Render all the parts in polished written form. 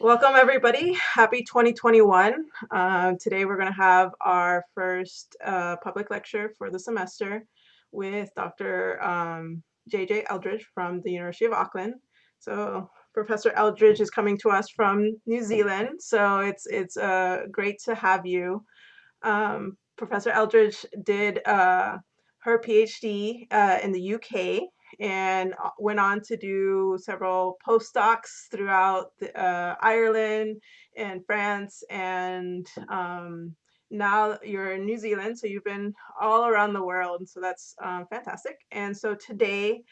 Welcome, everybody. Happy 2021. Today, we're going to have our first public lecture for the semester with Dr. J.J. Eldridge from the University of Auckland. So, Professor Eldridge is coming to us from New Zealand, so it's great to have you. Professor Eldridge did her PhD in the UK and went on to do several postdocs throughout Ireland and France, and now you're in New Zealand, so you've been all around the world, so that's fantastic. And so today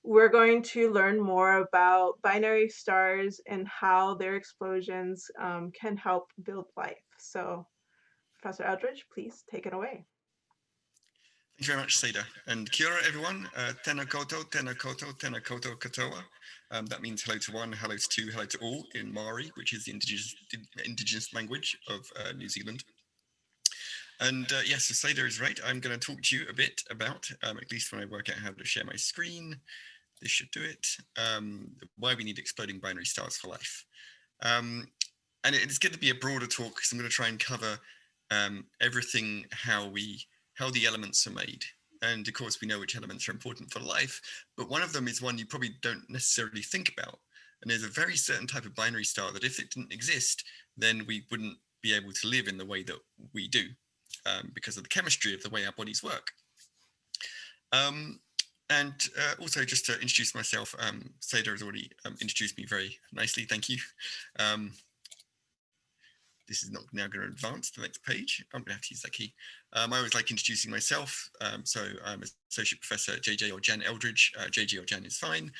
we're going to learn more about binary stars and how their explosions can help build life. So Professor Eldridge, please take it away. Thank you very much, Seda. And kia ora, everyone. Tēnā koutou, tēnā koutou, tēnā koutou katoa. That means hello to one, hello to two, hello to all in Maori, which is the indigenous language of New Zealand. And yes, so Seda is right. I'm going to talk to you a bit about, at least when I work out how to share my screen, this should do it, why we need exploding binary stars for life. And it's going to be a broader talk because I'm going to try and cover everything, how the elements are made. And of course, we know which elements are important for life, but one of them is one you probably don't necessarily think about. And there's a very certain type of binary star that if it didn't exist, then we wouldn't be able to live in the way that we do because of the chemistry of the way our bodies work. And also just to introduce myself, Seda has already introduced me very nicely, thank you. This is not now going to advance to the next page. I'm going to have to use that key. I always like introducing myself. So I'm Associate Professor J.J. or Jan Eldridge. J.J. or Jan is fine.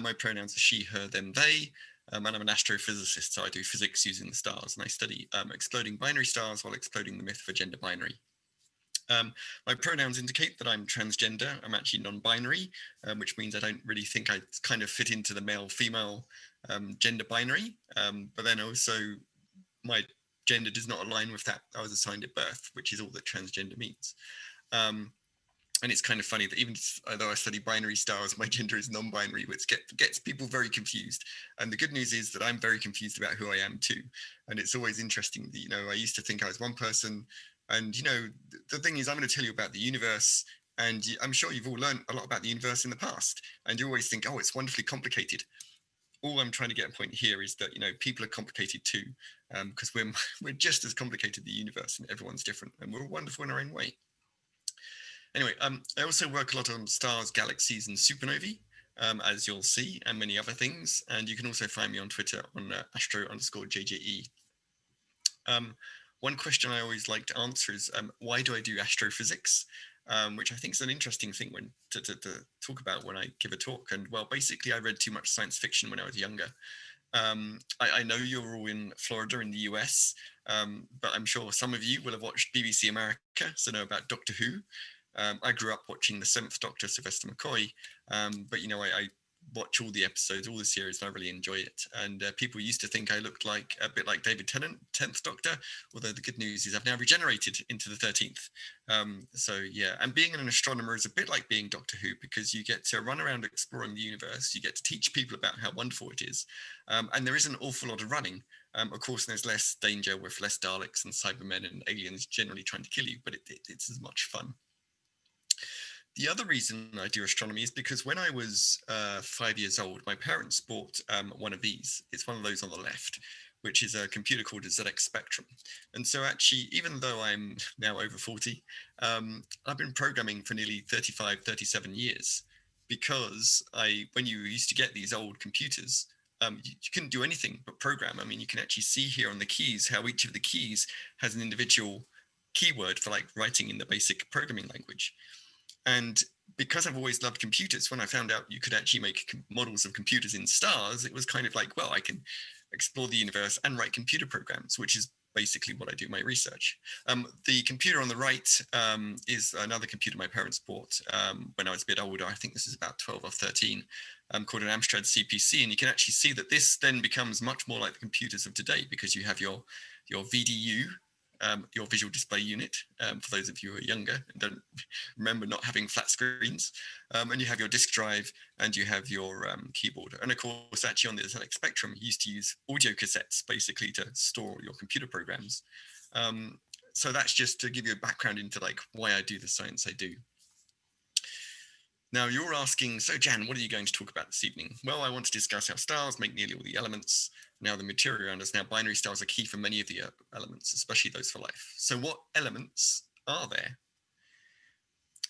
My pronouns are she, her, them, they. And I'm an astrophysicist, so I do physics using the stars. And I study exploding binary stars while exploding the myth of a gender binary. My pronouns indicate that I'm transgender. I'm actually non-binary, which means I don't really think I kind of fit into the male-female gender binary. But then also my gender does not align with that I was assigned at birth, which is all that transgender means. And it's kind of funny that even though I study binary stars, my gender is non-binary, which gets people very confused. And the good news is that I'm very confused about who I am too. And it's always interesting that, I used to think I was one person. And, the thing is, I'm going to tell you about the universe. And I'm sure you've all learned a lot about the universe in the past. And you always think, oh, it's wonderfully complicated. All I'm trying to get a point here is that, people are complicated too, because we're just as complicated, the universe, and everyone's different, and we're wonderful in our own way. Anyway, I also work a lot on stars, galaxies, and supernovae, as you'll see, and many other things. And you can also find me on Twitter on astro_JJE. One question I always like to answer is, why do I do astrophysics? Which I think is an interesting thing to talk about when I give a talk. And well, basically, I read too much science fiction when I was younger. I know you're all in Florida in the US, but I'm sure some of you will have watched BBC America, so know about Doctor Who. I grew up watching the 7th Doctor, Sylvester McCoy, but I watch all the episodes, all the series, and I really enjoy it. And people used to think I looked like a bit like David Tennant, 10th Doctor, although the good news is I've now regenerated into the 13th. So yeah, and being an astronomer is a bit like being Doctor Who, because you get to run around exploring the universe, you get to teach people about how wonderful it is, and there is an awful lot of running. Of course, there's less danger with less Daleks and Cybermen and aliens generally trying to kill you, but it's as much fun. The other reason I do astronomy is because when I was 5 years old, my parents bought one of these. It's one of those on the left, which is a computer called a ZX Spectrum. And so actually, even though I'm now over 40, I've been programming for nearly 35, 37 years, because when you used to get these old computers, you couldn't do anything but program. I mean, you can actually see here on the keys how each of the keys has an individual keyword for like writing in the basic programming language. And because I've always loved computers, when I found out you could actually make models of computers in stars, it was kind of like, well, I can explore the universe and write computer programs, which is basically what I do my research. The computer on the right is another computer my parents bought when I was a bit older. I think this is about 12 or 13, called an Amstrad CPC. And you can actually see that this then becomes much more like the computers of today, because you have your VDU, your visual display unit, for those of you who are younger and don't remember not having flat screens, and you have your disk drive and you have your keyboard. And of course, actually on the ZX Spectrum, you used to use audio cassettes basically to store your computer programs. So that's just to give you a background into like why I do the science I do. Now you're asking, so Jan, what are you going to talk about this evening? Well, I want to discuss how stars make nearly all the elements. Now the material around us, now binary stars are key for many of the elements, especially those for life. So what elements are there?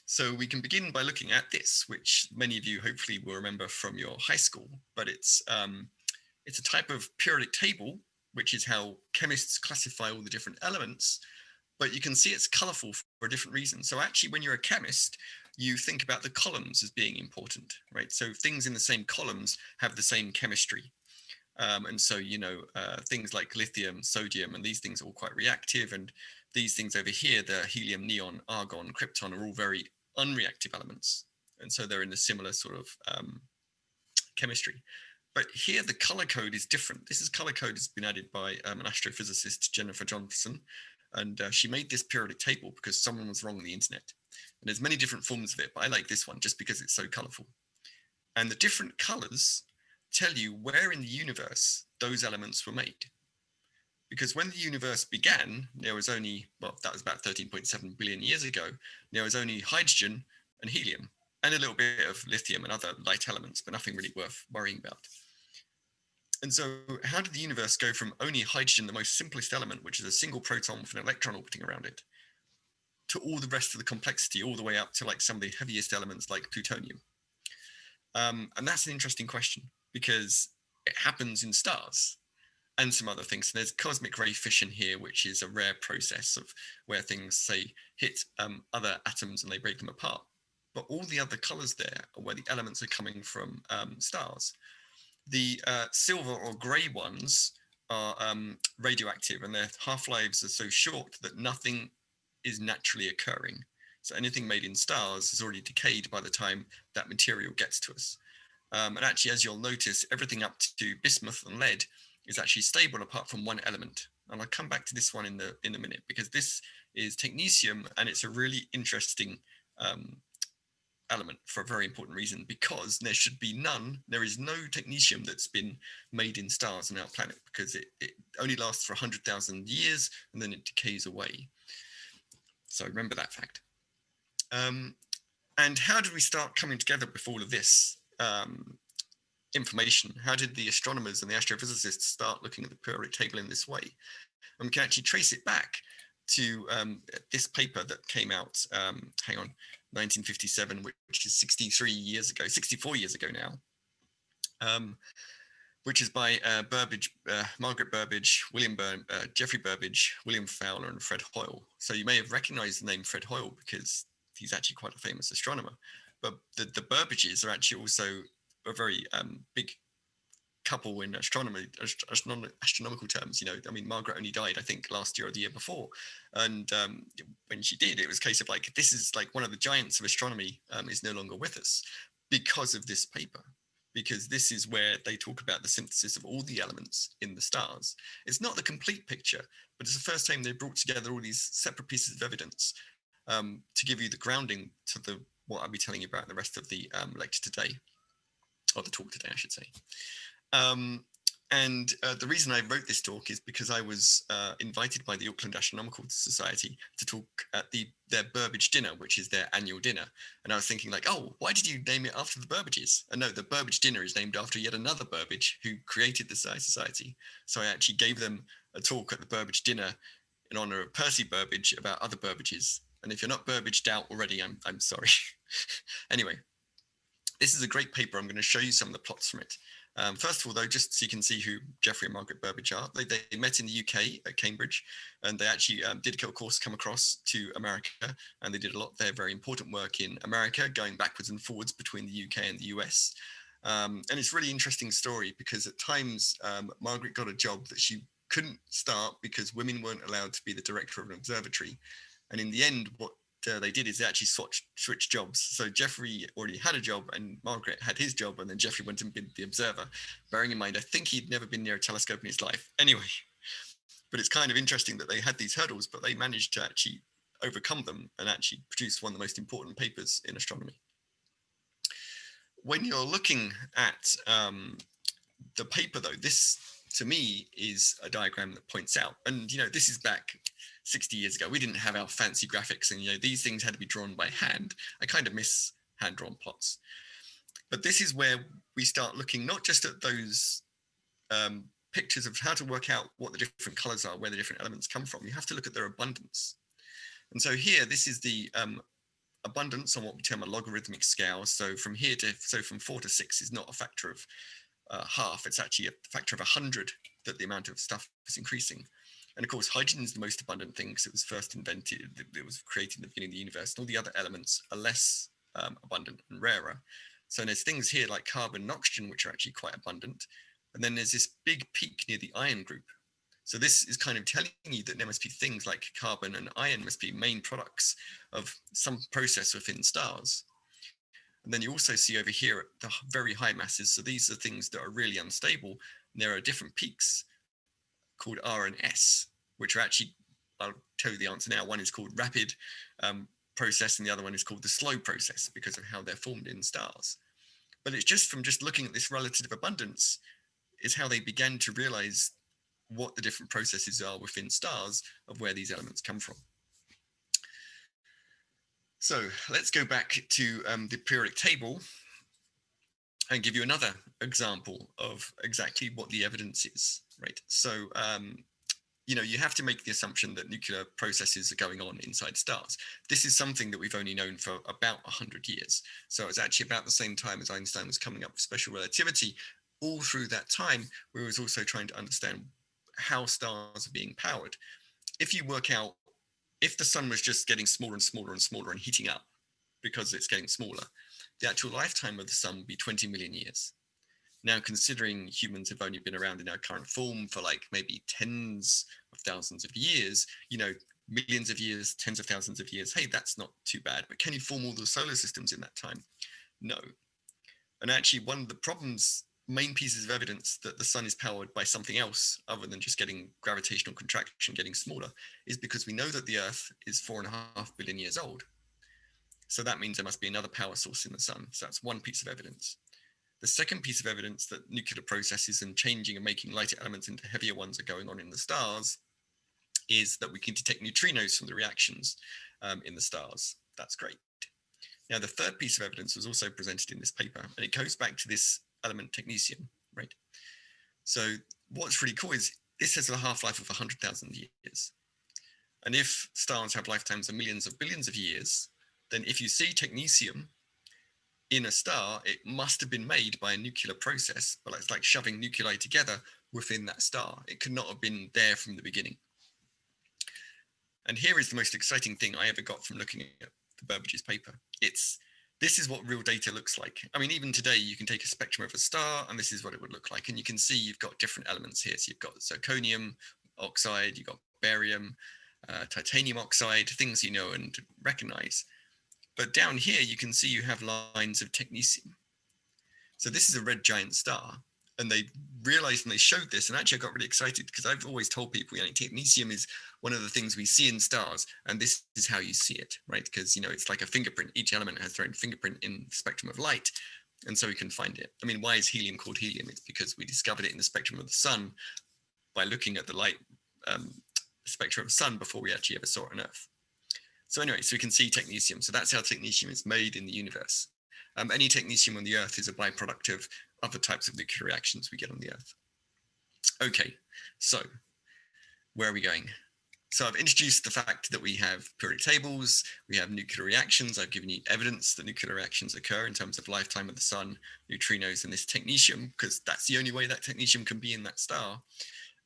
So we can begin by looking at this, which many of you hopefully will remember from your high school, but it's a type of periodic table, which is how chemists classify all the different elements, but you can see it's colorful for a different reason. So actually, when you're a chemist, you think about the columns as being important, right? So things in the same columns have the same chemistry. And so, things like lithium, sodium, and these things are all quite reactive. And these things over here, the helium, neon, argon, krypton, are all very unreactive elements. And so they're in a similar sort of chemistry. But here the color code is different. This color code has been added by an astrophysicist, Jennifer Johnson, and she made this periodic table because someone was wrong on the internet. And there's many different forms of it, but I like this one just because it's so colorful. And the different colors tell you where in the universe those elements were made. Because when the universe began, there was only, well, that was about 13.7 billion years ago, there was only hydrogen and helium, and a little bit of lithium and other light elements, but nothing really worth worrying about. And so how did the universe go from only hydrogen, the most simplest element, which is a single proton with an electron orbiting around it, to all the rest of the complexity, all the way up to like some of the heaviest elements like plutonium? And that's an interesting question because it happens in stars and some other things. So there's cosmic ray fission here, which is a rare process of where things, say, hit other atoms and they break them apart. But all the other colors there are where the elements are coming from stars. The silver or gray ones are radioactive, and their half-lives are so short that nothing is naturally occurring. So anything made in stars is already decayed by the time that material gets to us. And actually, as you'll notice, everything up to bismuth and lead is actually stable apart from one element. And I'll come back to this one in a minute, because this is technetium, and it's a really interesting element for a very important reason, because there is no technetium that's been made in stars on our planet, because it only lasts for 100,000 years and then it decays away. So remember that fact. And how did we start coming together with all of this information? How did the astronomers and the astrophysicists start looking at the periodic table in this way? And we can actually trace it back to this paper that came out, 1957, which is 64 years ago now, which is by Margaret Burbidge, Geoffrey Burbidge, William Fowler, and Fred Hoyle. So you may have recognized the name Fred Hoyle because he's actually quite a famous astronomer. But the Burbidges are actually also a very big couple in astronomical terms. I mean, Margaret only died, I think, last year or the year before, and when she did, it was a case of like, this is like one of the giants of astronomy is no longer with us because of this paper, because this is where they talk about the synthesis of all the elements in the stars. It's not the complete picture, but it's the first time they brought together all these separate pieces of evidence to give you the grounding to what I'll be telling you about the rest of the lecture today, or the talk today, I should say. And the reason I wrote this talk is because I was invited by the Auckland Astronomical Society to talk at their Burbidge dinner, which is their annual dinner. And I was thinking like, oh, why did you name it after the Burbidges? And no, the Burbidge dinner is named after yet another Burbidge who created the Science Society. So I actually gave them a talk at the Burbidge dinner in honor of Percy Burbidge about other Burbidges. And if you're not Burbidged out already, I'm sorry. Anyway, this is a great paper. I'm going to show you some of the plots from it. First of all, though, just so you can see who Geoffrey and Margaret Burbidge are, they met in the UK at Cambridge, and they actually did, of course, come across to America, and they did a lot of their very important work in America, going backwards and forwards between the UK and the US. And it's a really interesting story because at times Margaret got a job that she couldn't start because women weren't allowed to be the director of an observatory. And in the end, what they did is they actually switched jobs. So Geoffrey already had a job and Margaret had his job, and then Geoffrey went and been the observer, bearing in mind, I think he'd never been near a telescope in his life. Anyway, But it's kind of interesting that they had these hurdles, but they managed to actually overcome them and actually produce one of the most important papers in astronomy. When you're looking at the paper, though, this to me is a diagram that points out, and this is back 60 years ago. We didn't have our fancy graphics, and these things had to be drawn by hand. I kind of miss hand-drawn plots. But this is where we start looking not just at those pictures of how to work out what the different colors are, where the different elements come from. You have to look at their abundance. And so here, this is the abundance on what we term a logarithmic scale. So from 4 to 6 is not a factor of half. It's actually a factor of 100 that the amount of stuff is increasing. And of course, hydrogen is the most abundant thing because it was first invented, it was created in the beginning of the universe, and all the other elements are less abundant and rarer. So there's things here like carbon and oxygen, which are actually quite abundant. And then there's this big peak near the iron group. So this is kind of telling you that there must be things like carbon and iron must be main products of some process within stars. And then you also see over here the very high masses. So these are things that are really unstable. And there are different peaks called R and S, which are actually, I'll tell you the answer now. One is called rapid process and the other one is called the slow process because of how they're formed in stars. But it's just from just looking at this relative abundance is how they began to realize what the different processes are within stars of where these elements come from. So let's go back to the periodic table and give you another example of exactly what the evidence is, right? So, you have to make the assumption that nuclear processes are going on inside stars. This is something that we've only known for about 100 years. So it's actually about the same time as Einstein was coming up with special relativity. All through that time, we was also trying to understand how stars are being powered. If you work out, if the sun was just getting smaller and smaller and smaller and heating up because it's getting smaller, the actual lifetime of the sun would be 20 million years. Now, considering humans have only been around in our current form for like maybe tens of thousands of years, millions of years, tens of thousands of years, hey, that's not too bad. But can you form all those solar systems in that time? No. And actually, one of the main pieces of evidence that the sun is powered by something else other than just getting gravitational contraction, getting smaller, is because we know that the Earth is 4.5 billion years old. So that means there must be another power source in the sun. So that's one piece of evidence. The second piece of evidence that nuclear processes and changing and making lighter elements into heavier ones are going on in the stars is that we can detect neutrinos from the reactions in the stars. That's great. Now, the third piece of evidence was also presented in this paper, and it goes back to this element technetium, right? So what's really cool is this has a half-life of 100,000 years. And if stars have lifetimes of millions of billions of years, then if you see technetium in a star, it must have been made by a nuclear process, but it's like shoving nuclei together within that star. It could not have been there from the beginning. And here is the most exciting thing I ever got from looking at the Burbage's paper. This is what real data looks like. I mean, even today, you can take a spectrum of a star, and this is what it would look like. And you can see you've got different elements here. So you've got zirconium oxide, you've got barium, titanium oxide, things you know and recognize. But down here, you can see you have lines of technetium. So this is a red giant star. And they realized and they showed this, and actually I got really excited because I've always told people, technetium is one of the things we see in stars, and this is how you see it, right? Because, it's like a fingerprint. Each element has their own fingerprint in the spectrum of light, and so we can find it. I mean, why is helium called helium? It's because we discovered it in the spectrum of the sun by looking at the light spectrum of the sun before we actually ever saw it on Earth. So anyway, so we can see technetium. So that's how technetium is made in the universe. Any technetium on the Earth is a byproduct of other types of nuclear reactions we get on the Earth. Okay, so where are we going? So I've introduced the fact that we have periodic tables, we have nuclear reactions. I've given you evidence that nuclear reactions occur in terms of lifetime of the sun, neutrinos, and this technetium, because that's the only way that technetium can be in that star.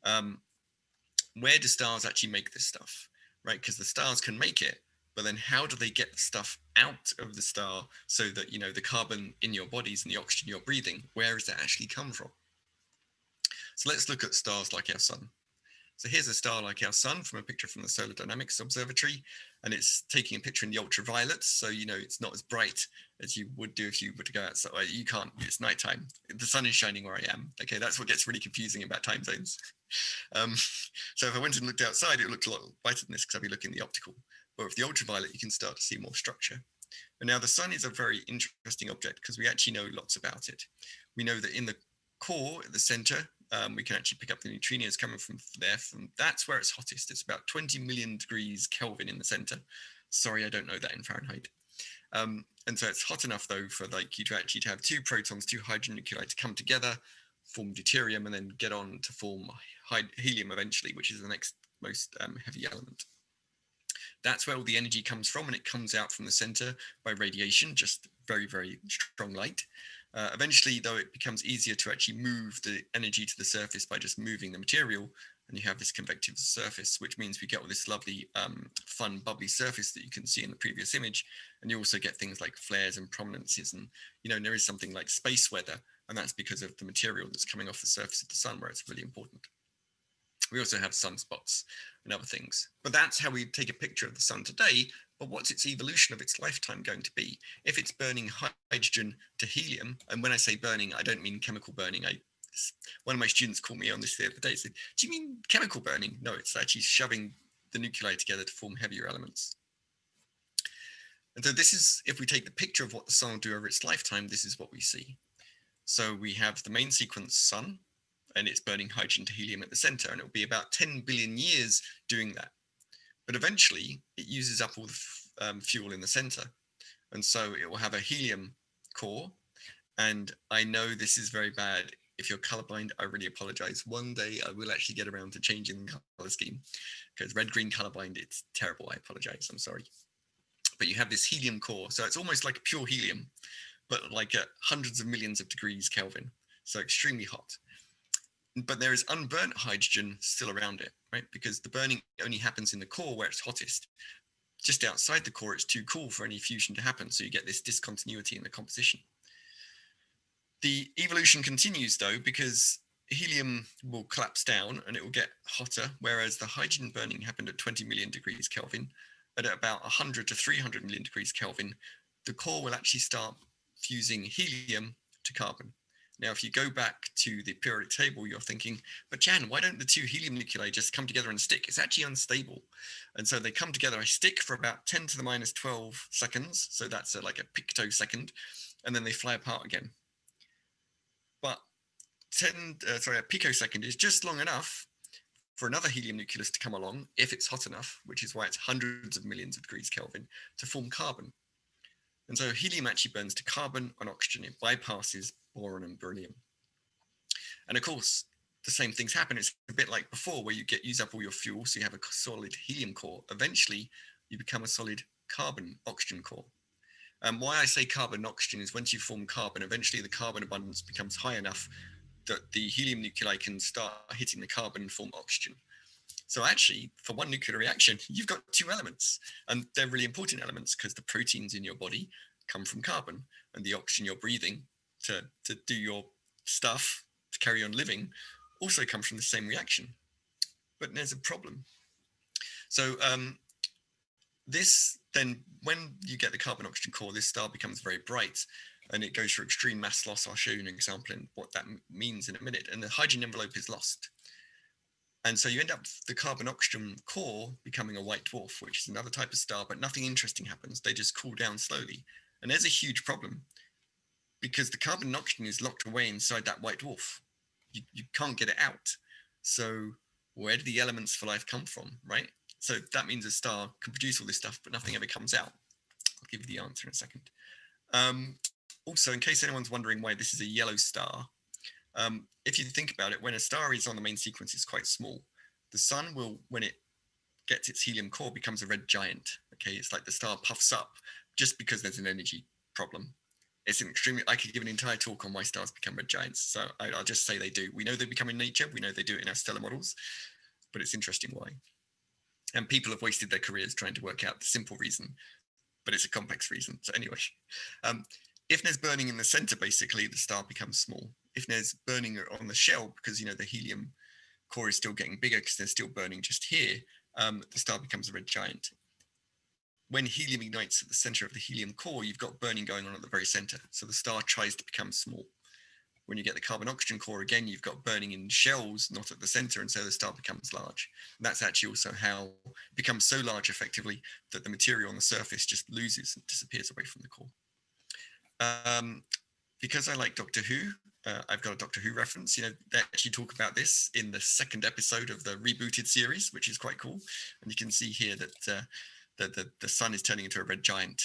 Where do stars actually make this stuff, right? Because the stars can make it, but then how do they get the stuff out of the star so that, the carbon in your bodies and the oxygen you're breathing, where does that actually come from? So let's look at stars like our sun. So here's a star like our sun from a picture from the Solar Dynamics Observatory, and it's taking a picture in the ultraviolet. So, it's not as bright as you would do if you were to go outside. You can't, it's nighttime. The sun is shining where I am. Okay, that's what gets really confusing about time zones. So if I went and looked outside, it looked a lot brighter than this because I'd be looking at the optical. But with the ultraviolet, you can start to see more structure. And now the sun is a very interesting object because we actually know lots about it. We know that in the core, at the center, we can actually pick up the neutrinos coming from there. That's where it's hottest. It's about 20 million degrees Kelvin in the center. Sorry, I don't know that in Fahrenheit. And so it's hot enough though for like you to actually have two protons, two hydrogen nuclei to come together, form deuterium, and then get on to form helium eventually, which is the next most heavy element. That's where all the energy comes from, and it comes out from the center by radiation, just very, very strong light. Eventually, though, it becomes easier to actually move the energy to the surface by just moving the material, and you have this convective surface, which means we get all this lovely, fun, bubbly surface that you can see in the previous image. And you also get things like flares and prominences, and there is something like space weather, and that's because of the material that's coming off the surface of the sun, where it's really important. We also have sunspots and other things. But that's how we take a picture of the sun today. But what's its evolution of its lifetime going to be? If it's burning hydrogen to helium, and when I say burning, I don't mean chemical burning. One of my students called me on this the other day. Said, "Do you mean chemical burning?" No, it's actually shoving the nuclei together to form heavier elements. And so this is, if we take the picture of what the sun will do over its lifetime, this is what we see. So we have the main sequence sun, and it's burning hydrogen to helium at the center, and it'll be about 10 billion years doing that. But eventually, it uses up all the fuel in the center, and so it will have a helium core. And I know this is very bad. If you're colorblind, I really apologize. One day I will actually get around to changing the color scheme, because red-green colorblind, it's terrible. I apologize. I'm sorry. But you have this helium core, so it's almost like pure helium, but like at hundreds of millions of degrees Kelvin, so extremely hot. But there is unburnt hydrogen still around it, right? Because the burning only happens in the core where it's hottest. Just outside the core, it's too cool for any fusion to happen. So you get this discontinuity in the composition. The evolution continues though, because helium will collapse down and it will get hotter, whereas the hydrogen burning happened at 20 million degrees Kelvin. At about 100 to 300 million degrees Kelvin, the core will actually start fusing helium to carbon. Now, if you go back to the periodic table, you're thinking, but Jan, why don't the two helium nuclei just come together and stick? It's actually unstable. And so they come together, I stick for about 10 to the minus 12 seconds. So that's like a pictosecond. And then they fly apart again. But a picosecond is just long enough for another helium nucleus to come along, if it's hot enough, which is why it's hundreds of millions of degrees Kelvin, to form carbon. And so helium actually burns to carbon and oxygen. It bypasses boron and beryllium. And of course, the same things happen. It's a bit like before, where you use up all your fuel, so you have a solid helium core. Eventually, you become a solid carbon oxygen core. Why I say carbon and oxygen is once you form carbon, eventually the carbon abundance becomes high enough that the helium nuclei can start hitting the carbon and form oxygen. So actually, for one nuclear reaction, you've got two elements, and they're really important elements because the proteins in your body come from carbon, and the oxygen you're breathing to do your stuff, to carry on living, also comes from the same reaction. But there's a problem. So this then, when you get the carbon oxygen core, this star becomes very bright, and it goes through extreme mass loss. I'll show you an example in what that means in a minute. And the hydrogen envelope is lost. And so you end up with the carbon oxygen core becoming a white dwarf, which is another type of star, but nothing interesting happens. They just cool down slowly. And there's a huge problem because the carbon and oxygen is locked away inside that white dwarf. You can't get it out. So where do the elements for life come from, right? So that means a star can produce all this stuff, but nothing ever comes out. I'll give you the answer in a second. Also, in case anyone's wondering why this is a yellow star, if you think about it, when a star is on the main sequence, it's quite small. The sun will, when it gets its helium core, becomes a red giant. Okay, it's like the star puffs up just because there's an energy problem. It's an extremely, I could give an entire talk on why stars become red giants. So I'll just say they do. We know they become in nature. We know they do it in our stellar models, but it's interesting why. And people have wasted their careers trying to work out the simple reason, but it's a complex reason. So anyway, if there's burning in the center, basically the star becomes small. If there's burning on the shell, because the helium core is still getting bigger because they're still burning just here, the star becomes a red giant. When helium ignites at the center of the helium core, you've got burning going on at the very center. So the star tries to become small. When you get the carbon-oxygen core, again, you've got burning in shells, not at the center, and so the star becomes large. And that's actually also how it becomes so large effectively that the material on the surface just loses and disappears away from the core. Because I like Doctor Who, I've got a Doctor Who reference. They actually talk about this in the second episode of the rebooted series, which is quite cool. And you can see here that the sun is turning into a red giant.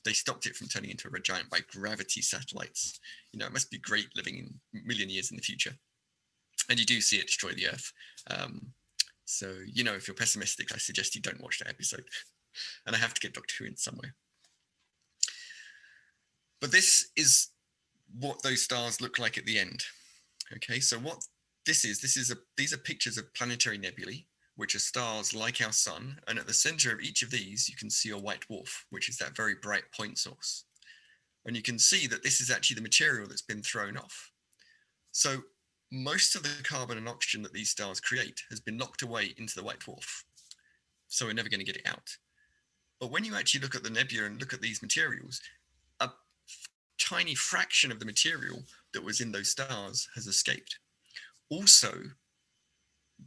They stopped it from turning into a red giant by gravity satellites. It must be great living in a million years in the future. And you do see it destroy the Earth. So, if you're pessimistic, I suggest you don't watch that episode. And I have to get Doctor Who in somewhere. But this is what those stars look like at the end. Okay, so what these are pictures of planetary nebulae, which are stars like our sun, and at the center of each of these you can see a white dwarf, which is that very bright point source. And you can see that this is actually the material that's been thrown off. So most of the carbon and oxygen that these stars create has been locked away into the white dwarf, so we're never going to get it out. But when you actually look at the nebula and look at these materials, a tiny fraction of the material that was in those stars has escaped. Also,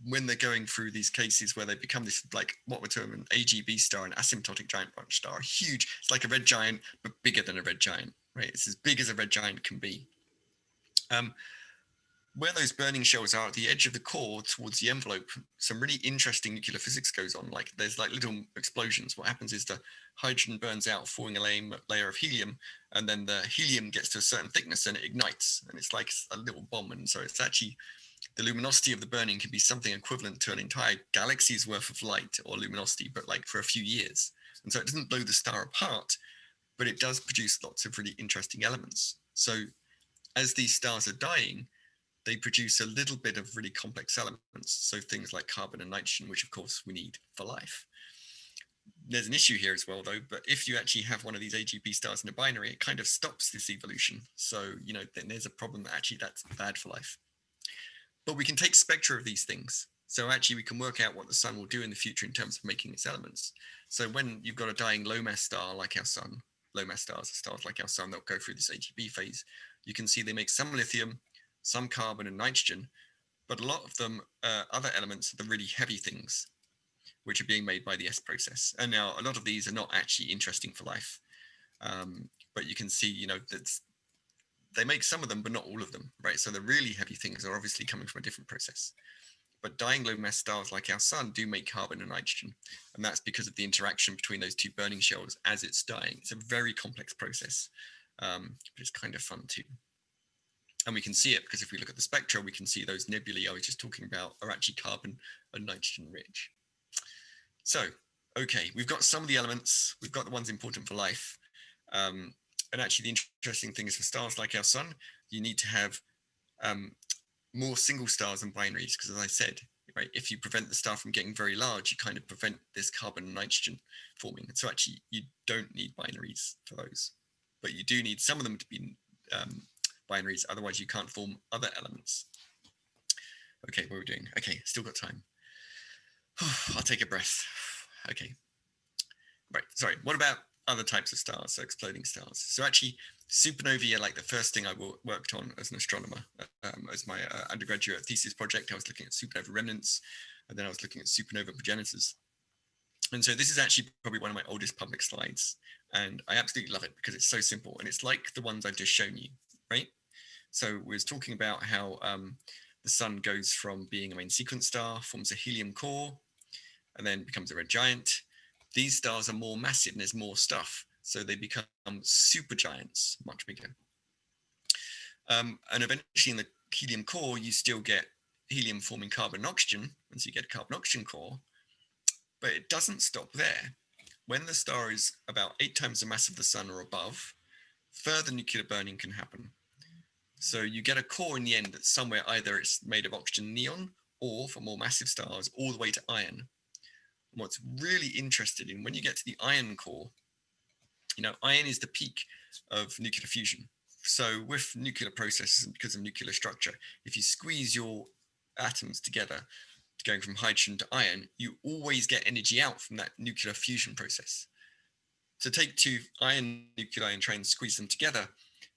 when they're going through these cases where they become this, like what we're terming an AGB star, an asymptotic giant branch star, huge, it's like a red giant, but bigger than a red giant, right? It's as big as a red giant can be. Where those burning shells are at the edge of the core towards the envelope, some really interesting nuclear physics goes on. Like there's like little explosions. What happens is the hydrogen burns out, forming a layer of helium, and then the helium gets to a certain thickness and it ignites, and it's like a little bomb. And so it's actually, the luminosity of the burning can be something equivalent to an entire galaxy's worth of light or luminosity, but like for a few years. And so it doesn't blow the star apart, but it does produce lots of really interesting elements. So as these stars are dying, they produce a little bit of really complex elements. So things like carbon and nitrogen, which of course we need for life. There's an issue here as well, though, but if you actually have one of these AGB stars in a binary, it kind of stops this evolution. So, then there's a problem that actually that's bad for life. But we can take spectra of these things. So actually we can work out what the sun will do in the future in terms of making its elements. So when you've got a dying low mass star like our sun, low mass stars are stars like our sun, they'll go through this AGB phase. You can see they make some lithium, some carbon and nitrogen, but a lot of them, other elements are the really heavy things, which are being made by the S process. And now a lot of these are not actually interesting for life. But you can see, that they make some of them, but not all of them, right? So the really heavy things are obviously coming from a different process. But dying low mass stars like our sun do make carbon and nitrogen. And that's because of the interaction between those two burning shells as it's dying. It's a very complex process, but it's kind of fun too. And we can see it because if we look at the spectra, we can see those nebulae I was just talking about are actually carbon and nitrogen rich. So, okay, we've got some of the elements, we've got the ones important for life. And actually the interesting thing is for stars like our sun, you need to have more single stars than binaries, because as I said, right, if you prevent the star from getting very large, you kind of prevent this carbon and nitrogen forming. So actually you don't need binaries for those, but you do need some of them to be binaries, otherwise you can't form other elements. Okay, what are we doing? Okay, still got time. I'll take a breath. Okay. Right, sorry, what about other types of stars, so exploding stars? So actually, supernovae are like the first thing I worked on as an astronomer. As my undergraduate thesis project, I was looking at supernova remnants, and then I was looking at supernova progenitors. And so this is actually probably one of my oldest public slides, and I absolutely love it because it's so simple, and it's like the ones I've just shown you, right? So we was talking about how the sun goes from being a main sequence star, forms a helium core, and then becomes a red giant. These stars are more massive and there's more stuff, so they become supergiants, much bigger. And eventually in the helium core, you still get helium forming carbon and oxygen, and so you get a carbon-oxygen core, but it doesn't stop there. When the star is about 8 times the mass of the sun or above, further nuclear burning can happen. So you get a core in the end that's somewhere either it's made of oxygen neon, or for more massive stars, all the way to iron. And what's really interesting in when you get to the iron core, iron is the peak of nuclear fusion. So with nuclear processes and because of nuclear structure, if you squeeze your atoms together, going from hydrogen to iron, you always get energy out from that nuclear fusion process. So take 2 iron nuclei and try and squeeze them together,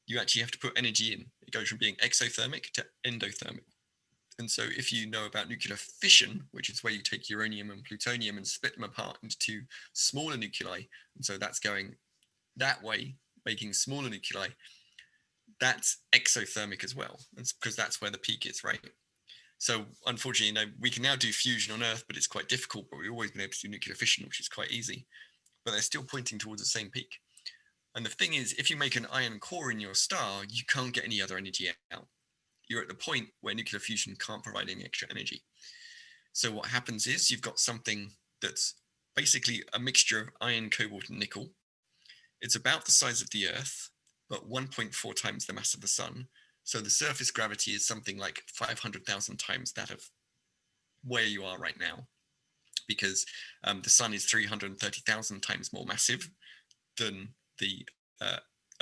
you actually have to put energy in. It goes from being exothermic to endothermic. And so if you know about nuclear fission, which is where you take uranium and plutonium and split them apart into two smaller nuclei, and so that's going that way, making smaller nuclei, that's exothermic as well. It's because that's where the peak is, right? So unfortunately, we can now do fusion on Earth, but it's quite difficult, but we've always been able to do nuclear fission, which is quite easy. But they're still pointing towards the same peak. And the thing is, if you make an iron core in your star, you can't get any other energy out. You're at the point where nuclear fusion can't provide any extra energy. So what happens is you've got something that's basically a mixture of iron, cobalt, and nickel. It's about the size of the Earth, but 1.4 times the mass of the sun. So the surface gravity is something like 500,000 times that of where you are right now, because the sun is 330,000 times more massive than the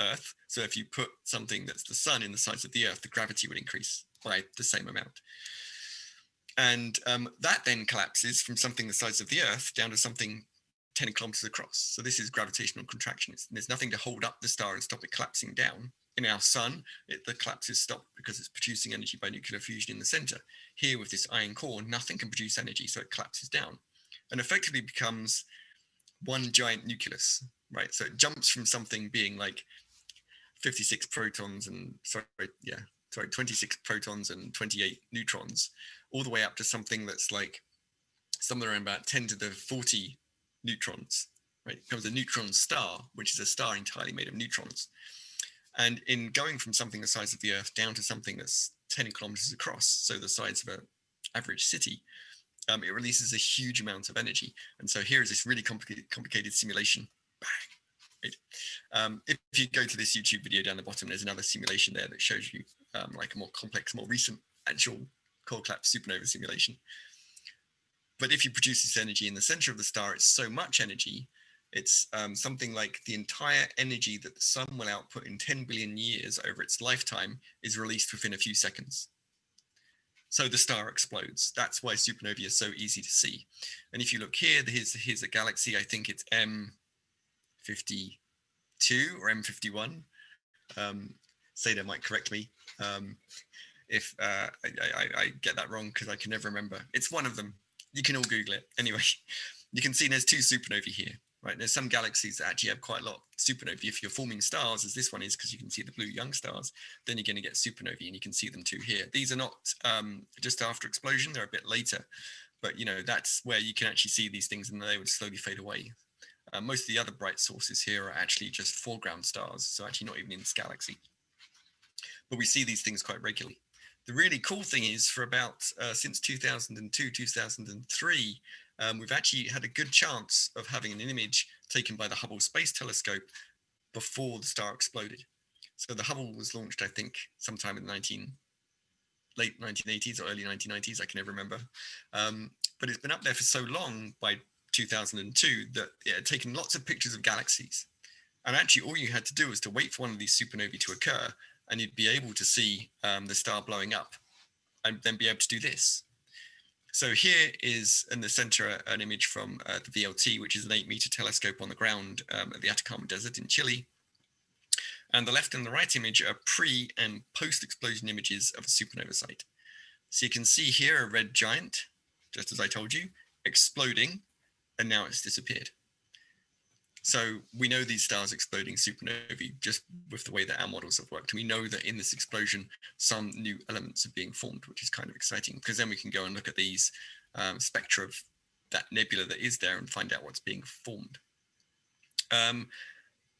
Earth. So if you put something that's the sun in the size of the Earth, the gravity would increase by the same amount. And that then collapses from something the size of the Earth down to something 10 kilometers across. So this is gravitational contraction. There's nothing to hold up the star and stop it collapsing down. In our sun, the collapse is stopped because it's producing energy by nuclear fusion in the center. Here with this iron core, nothing can produce energy, so it collapses down and effectively becomes one giant nucleus, right? So it jumps from something being like 56 protons and 26 protons and 28 neutrons, all the way up to something that's like somewhere around about 10 to the 40 neutrons, right? It becomes a neutron star, which is a star entirely made of neutrons. And in going from something the size of the Earth down to something that's 10 kilometers across, so the size of an average city, it releases a huge amount of energy. And so here is this really complicated simulation. Right? If you go to this YouTube video down the bottom, there's another simulation there that shows you like a more complex, more recent actual core collapse supernova simulation. But if you produce this energy in the center of the star, it's so much energy. It's something like the entire energy that the sun will output in 10 billion years over its lifetime is released within a few seconds. So the star explodes. That's why supernovae are so easy to see. And if you look here, here's a galaxy. I think it's M52 or M51. Seda might correct me if I get that wrong, because I can never remember. It's one of them. You can all Google it. Anyway, you can see there's two supernovae here, right? There's some galaxies that actually have quite a lot of supernovae. If you're forming stars, as this one is, because you can see the blue young stars, then you're going to get supernovae, and you can see them too here. These are not just after explosion, they're a bit later, but that's where you can actually see these things, and they would slowly fade away. Most of the other bright sources here are actually just foreground stars, so actually not even in this galaxy. But we see these things quite regularly. The really cool thing is, for about since 2002, 2003, we've actually had a good chance of having an image taken by the Hubble Space Telescope before the star exploded. So the Hubble was launched, I think, sometime in the late 1980s or early 1990s, I can never remember. But it's been up there for so long, by 2002, that it had taken lots of pictures of galaxies. And actually all you had to do was to wait for one of these supernovae to occur, and you'd be able to see the star blowing up and then be able to do this. So here is in the center an image from the VLT, which is an 8-meter telescope on the ground at the Atacama Desert in Chile. And the left and the right image are pre and post-explosion images of a supernova site. So you can see here a red giant, just as I told you, exploding, and now it's disappeared. So we know these stars exploding supernovae just with the way that our models have worked. And we know that in this explosion, some new elements are being formed, which is kind of exciting, because then we can go and look at these spectra of that nebula that is there and find out what's being formed.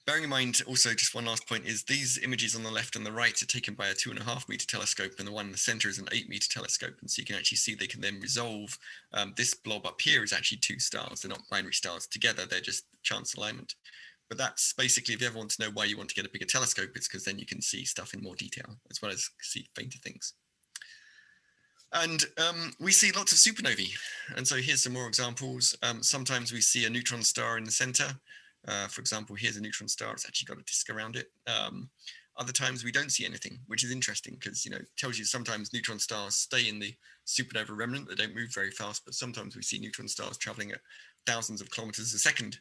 Bearing in mind also, just one last point, is these images on the left and the right are taken by a 2.5-meter telescope, and the one in the center is an 8-meter telescope. And so you can actually see they can then resolve this blob up here is actually two stars. They're not binary stars together, they're just chance alignment. But that's basically, if you ever want to know why you want to get a bigger telescope, it's because then you can see stuff in more detail, as well as see fainter things. And we see lots of supernovae. And so here's some more examples. Sometimes we see a neutron star in the center. For example, here's a neutron star. It's actually got a disk around it. Other times we don't see anything, which is interesting, because it tells you sometimes neutron stars stay in the supernova remnant. They don't move very fast, but sometimes we see neutron stars traveling at thousands of kilometers a second,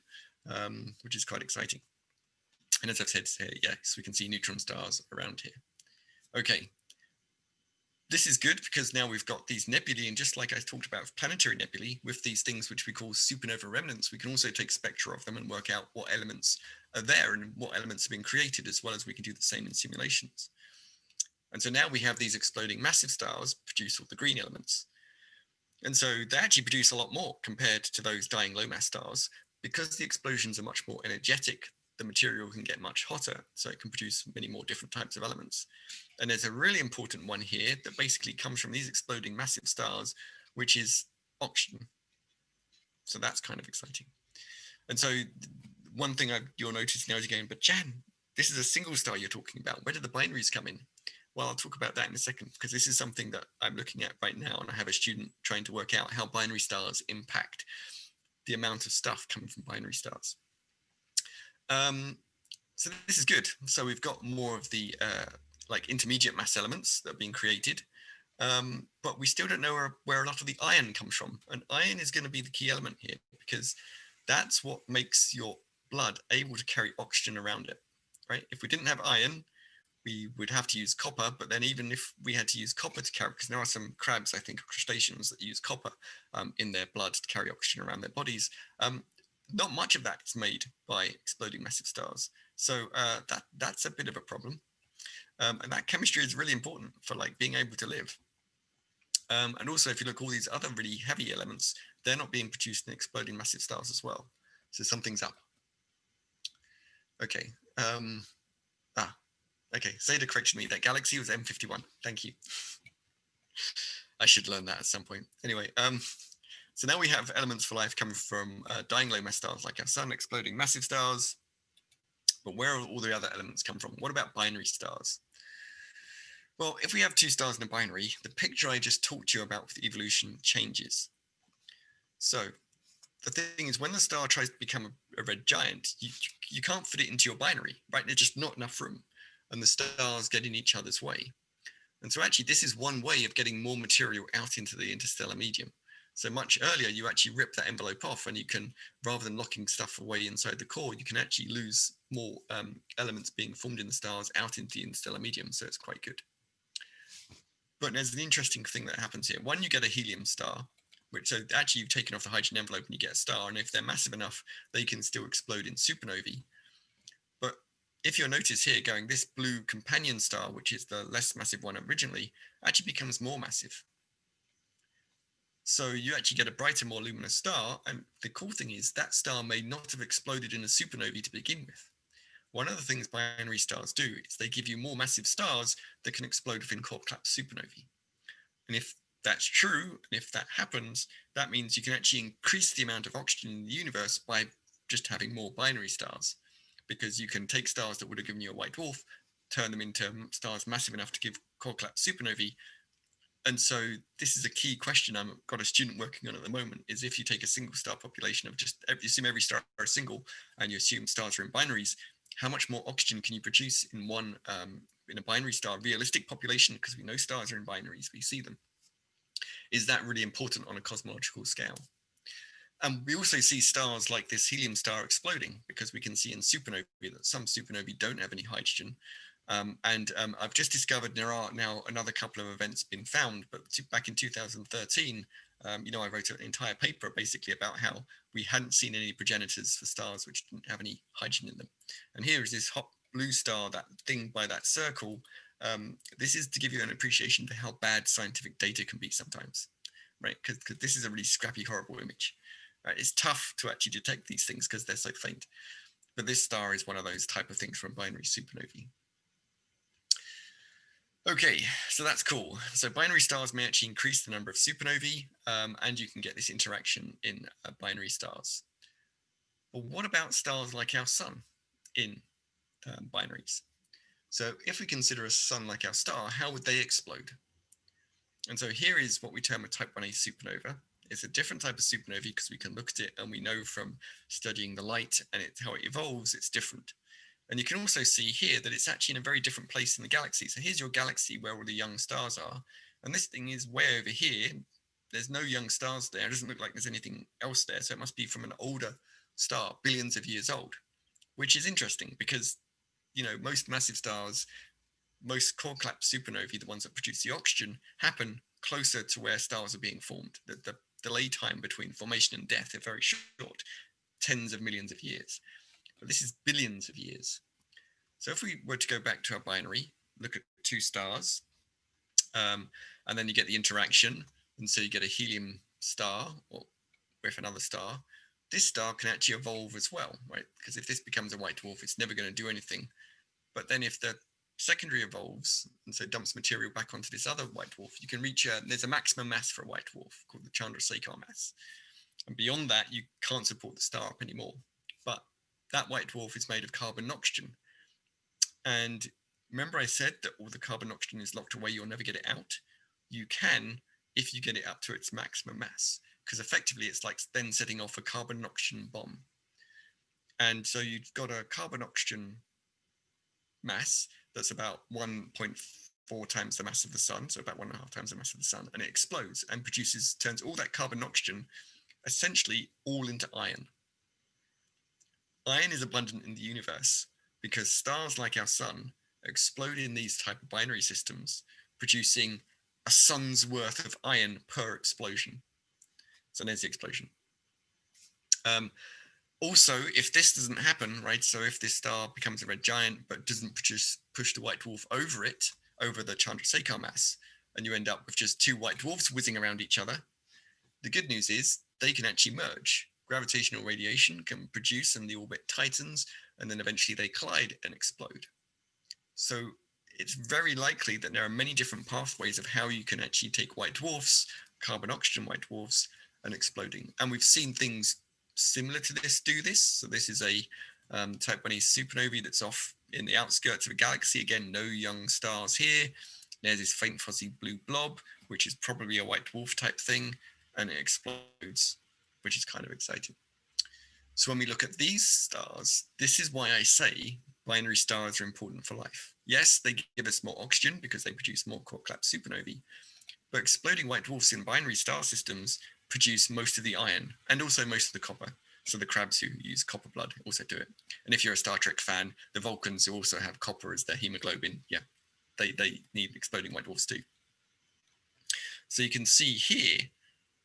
which is quite exciting. And as I've said here, yes, we can see neutron stars around here. Okay. This is good because now we've got these nebulae, and just like I talked about with planetary nebulae, with these things which we call supernova remnants, we can also take spectra of them and work out what elements are there and what elements have been created, as well as we can do the same in simulations. And so now we have these exploding massive stars produce all the green elements. And so they actually produce a lot more compared to those dying low mass stars. Because the explosions are much more energetic, the material can get much hotter, so it can produce many more different types of elements. And there's a really important one here that basically comes from these exploding massive stars, which is oxygen. So that's kind of exciting. And so one thing you'll notice now is again, but Jan, this is a single star you're talking about. Where do the binaries come in? Well, I'll talk about that in a second, because this is something that I'm looking at right now, and I have a student trying to work out how binary stars impact the amount of stuff coming from binary stars. So this is good. So we've got more of the like intermediate mass elements that are being created, but we still don't know where a lot of the iron comes from. And iron is going to be the key element here, because that's what makes your blood able to carry oxygen around it, right? If we didn't have iron, we would have to use copper, but then even if we had to use copper to carry, because there are some crabs, I think, or crustaceans that use copper in their blood to carry oxygen around their bodies, not much of that is made by exploding massive stars. So that's a bit of a problem. And that chemistry is really important for like being able to live. And also, if you look, all these other really heavy elements, they're not being produced in exploding massive stars as well. So something's up. Okay. Okay, Zeta corrected me. That galaxy was M51. Thank you. I should learn that at some point. Anyway, so now we have elements for life coming from dying low mass stars like our sun, exploding massive stars. But where are all the other elements come from? What about binary stars? Well, if we have two stars in a binary, the picture I just talked to you about with evolution changes. So the thing is, when the star tries to become a red giant, you can't fit it into your binary, right? There's just not enough room, and the stars get in each other's way. And so actually, this is one way of getting more material out into the interstellar medium. So much earlier, you actually rip that envelope off, and you can, rather than locking stuff away inside the core, you can actually lose more elements being formed in the stars out into the interstellar medium. So it's quite good. But there's an interesting thing that happens here. One, you get a helium star, which so actually you've taken off the hydrogen envelope and you get a star. And if they're massive enough, they can still explode in supernovae. But if you'll notice here going, this blue companion star, which is the less massive one originally, actually becomes more massive. So you actually get a brighter, more luminous star. And the cool thing is that star may not have exploded in a supernovae to begin with. One of the things binary stars do is they give you more massive stars that can explode within core-collapsed supernovae. And if that's true, and if that happens, that means you can actually increase the amount of oxygen in the universe by just having more binary stars, because you can take stars that would have given you a white dwarf, turn them into stars massive enough to give core-collapsed supernovae. And so this is a key question I've got a student working on at the moment, is if you take a single star population of just, you assume every star is single, and you assume stars are in binaries, how much more oxygen can you produce in one, in a binary star realistic population? Because we know stars are in binaries, we see them. Is that really important on a cosmological scale? And we also see stars like this helium star exploding, because we can see in supernovae that some supernovae don't have any hydrogen. I've just discovered there are now another couple of events been found, but back in 2013, I wrote an entire paper basically about how we hadn't seen any progenitors for stars which didn't have any hydrogen in them. And here is this hot blue star, that thing by that circle. This is to give you an appreciation for how bad scientific data can be sometimes, right? Because this is a really scrappy, horrible image. Right? It's tough to actually detect these things because they're so faint. But this star is one of those type of things from binary supernovae. Okay, so that's cool. So binary stars may actually increase the number of supernovae, and you can get this interaction in binary stars. But what about stars like our sun in binaries? So if we consider a sun like our star, how would they explode? And so here is what we term a type 1a supernova. It's a different type of supernovae because we can look at it and we know from studying the light and how it evolves, it's different. And you can also see here that it's actually in a very different place in the galaxy. So here's your galaxy where all the young stars are. And this thing is way over here. There's no young stars there. It doesn't look like there's anything else there. So it must be from an older star, billions of years old, which is interesting because most massive stars, most core collapse supernovae, the ones that produce the oxygen, happen closer to where stars are being formed. The delay time between formation and death are very short, tens of millions of years. But this is billions of years. So if we were to go back to our binary, look at two stars, and then you get the interaction, and so you get a helium star with another star. This star can actually evolve as well, right? Because if this becomes a white dwarf, it's never going to do anything. But then if the secondary evolves, and so dumps material back onto this other white dwarf, you can reach there's a maximum mass for a white dwarf called the Chandrasekhar mass. And beyond that, you can't support the star up anymore. But that white dwarf is made of carbon and oxygen. And remember I said that all the carbon and oxygen is locked away, you'll never get it out? You can if you get it up to its maximum mass, because effectively it's like then setting off a carbon and oxygen bomb. And so you've got a carbon oxygen mass that's about 1.4 times the mass of the sun, so about 1.5 times the mass of the sun, and it explodes and turns all that carbon and oxygen essentially all into iron. Iron is abundant in the universe because stars like our sun explode in these type of binary systems, producing a sun's worth of iron per explosion. So there's the explosion. Also, if this doesn't happen, right, so if this star becomes a red giant but doesn't push the white dwarf over it, over the Chandrasekhar mass, and you end up with just two white dwarfs whizzing around each other, the good news is they can actually merge. Gravitational radiation can produce, and the orbit tightens, and then eventually they collide and explode. So it's very likely that there are many different pathways of how you can actually take white dwarfs, carbon oxygen white dwarfs, and exploding. And we've seen things similar to this do this. So this is a type 1a supernovae that's off in the outskirts of a galaxy. Again, no young stars here. There's this faint fuzzy blue blob, which is probably a white dwarf type thing, and it explodes, which is kind of exciting. So when we look at these stars, this is why I say binary stars are important for life. Yes, they give us more oxygen because they produce more core collapse supernovae, but exploding white dwarfs in binary star systems produce most of the iron and also most of the copper. So the crabs who use copper blood also do it. And if you're a Star Trek fan, the Vulcans who also have copper as their hemoglobin, yeah, they need exploding white dwarfs too. So you can see here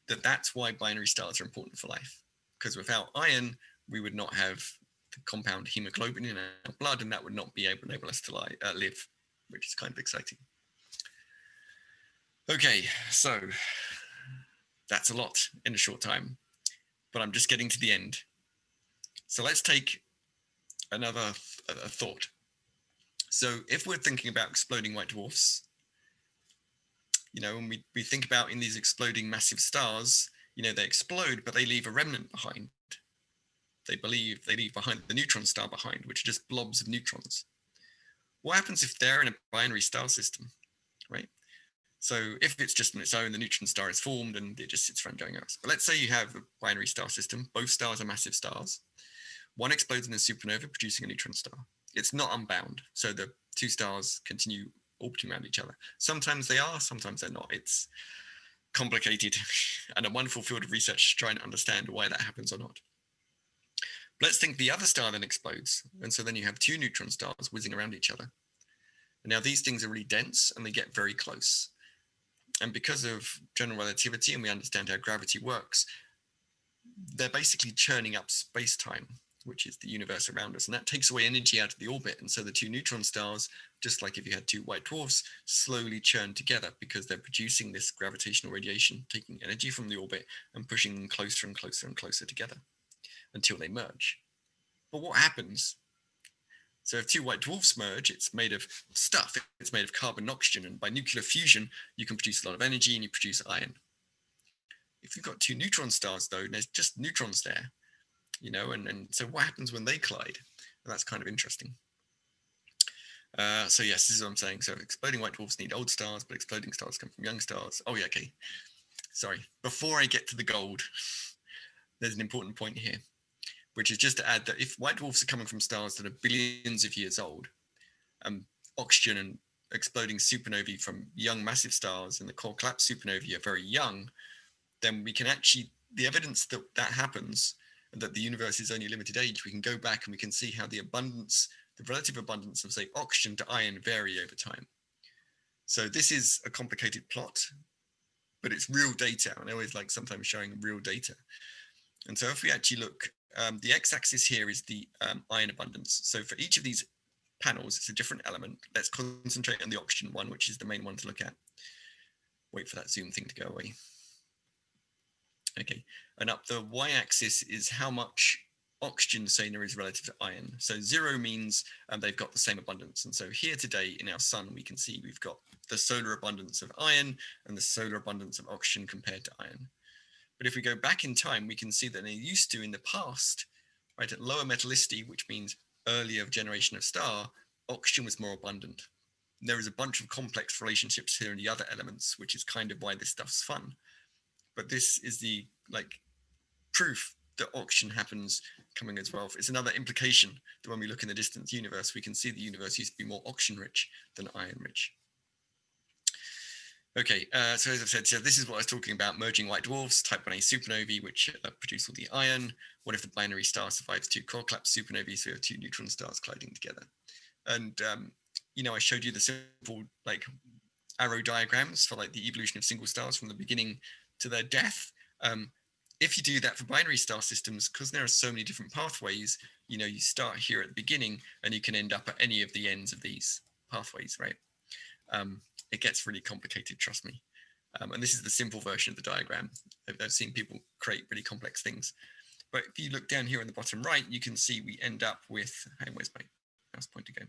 that that's why binary stars are important for life. Because without iron, we would not have the compound hemoglobin in our blood, and that would not be able to enable us to live, which is kind of exciting. Okay, so that's a lot in a short time, but I'm just getting to the end. So let's take another thought. So if we're thinking about exploding white dwarfs, when we think about in these exploding massive stars, they explode, but they leave a remnant behind. They leave behind the neutron star behind, which are just blobs of neutrons. What happens if they're in a binary star system, right? So if it's just on its own, the neutron star is formed and it just sits around going out. But let's say you have a binary star system. Both stars are massive stars. One explodes in a supernova, producing a neutron star. It's not unbound, so the two stars continue orbiting around each other. Sometimes they are, sometimes they're not. It's complicated and a wonderful field of research trying to understand why that happens or not. But let's think the other star then explodes. And so then you have two neutron stars whizzing around each other. And now these things are really dense and they get very close. And because of general relativity and we understand how gravity works, they're basically churning up space-time, which is the universe around us. And that takes away energy out of the orbit. And so the two neutron stars, just like if you had two white dwarfs, slowly churn together because they're producing this gravitational radiation, taking energy from the orbit and pushing them closer and closer and closer together until they merge. But what happens? So if two white dwarfs merge, it's made of stuff. It's made of carbon and oxygen. And by nuclear fusion, you can produce a lot of energy and you produce iron. If you've got two neutron stars, though, there's just neutrons there, and so what happens when they collide? And that's kind of interesting. So yes, this is what I'm saying. So exploding white dwarfs need old stars, but exploding stars come from young stars. Oh yeah, okay. Sorry. Before I get to the gold, there's an important point here, which is just to add that if white dwarfs are coming from stars that are billions of years old, oxygen and exploding supernovae from young massive stars and the core collapse supernovae are very young, then we can actually, the evidence that happens and that the universe is only limited age, we can go back and we can see how the the relative abundance of, say, oxygen to iron vary over time. So this is a complicated plot, but it's real data. And I always like sometimes showing real data. And so if we actually look, the x-axis here is the iron abundance. So for each of these panels, it's a different element. Let's concentrate on the oxygen one, which is the main one to look at. Wait for that zoom thing to go away. Okay, and up the y-axis is how much oxygen, say, there is relative to iron. So 0 means they've got the same abundance. And so here today in our sun, we can see we've got the solar abundance of iron and the solar abundance of oxygen compared to iron. But if we go back in time, we can see that they used to, in the past, right, at lower metallicity, which means earlier generation of star, oxygen was more abundant. There is a bunch of complex relationships here in the other elements, which is kind of why this stuff's fun. But this is the proof that oxygen happens coming as well. It's another implication that when we look in the distant universe, we can see the universe used to be more oxygen rich than iron rich. Okay, so as I've said, so this is what I was talking about, merging white dwarfs, type 1a supernovae, which produce all the iron. What if the binary star survives 2 core collapse supernovae, so we have 2 neutron stars colliding together? And, I showed you the simple arrow diagrams for the evolution of single stars from the beginning to their death. If you do that for binary star systems, because there are so many different pathways, you start here at the beginning and you can end up at any of the ends of these pathways, right? It gets really complicated, trust me. And this is the simple version of the diagram. I've seen people create really complex things. But if you look down here in the bottom right, you can see we end up with, where's my mouse pointer go?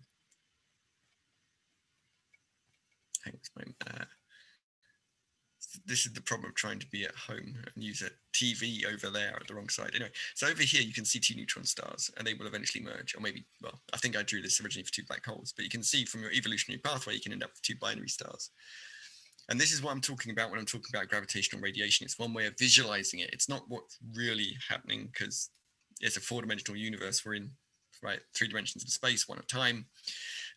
This is the problem of trying to be at home and use a TV over there at the wrong side. Anyway, so over here you can see 2 neutron stars and they will eventually merge, or maybe, well, I think I drew this originally for 2 black holes, but you can see from your evolutionary pathway you can end up with 2 binary stars. And this is what I'm talking about when I'm talking about gravitational radiation. It's one way of visualizing it. It's not what's really happening because it's a 4-dimensional universe. We're in, right, 3 dimensions of space, one at a time.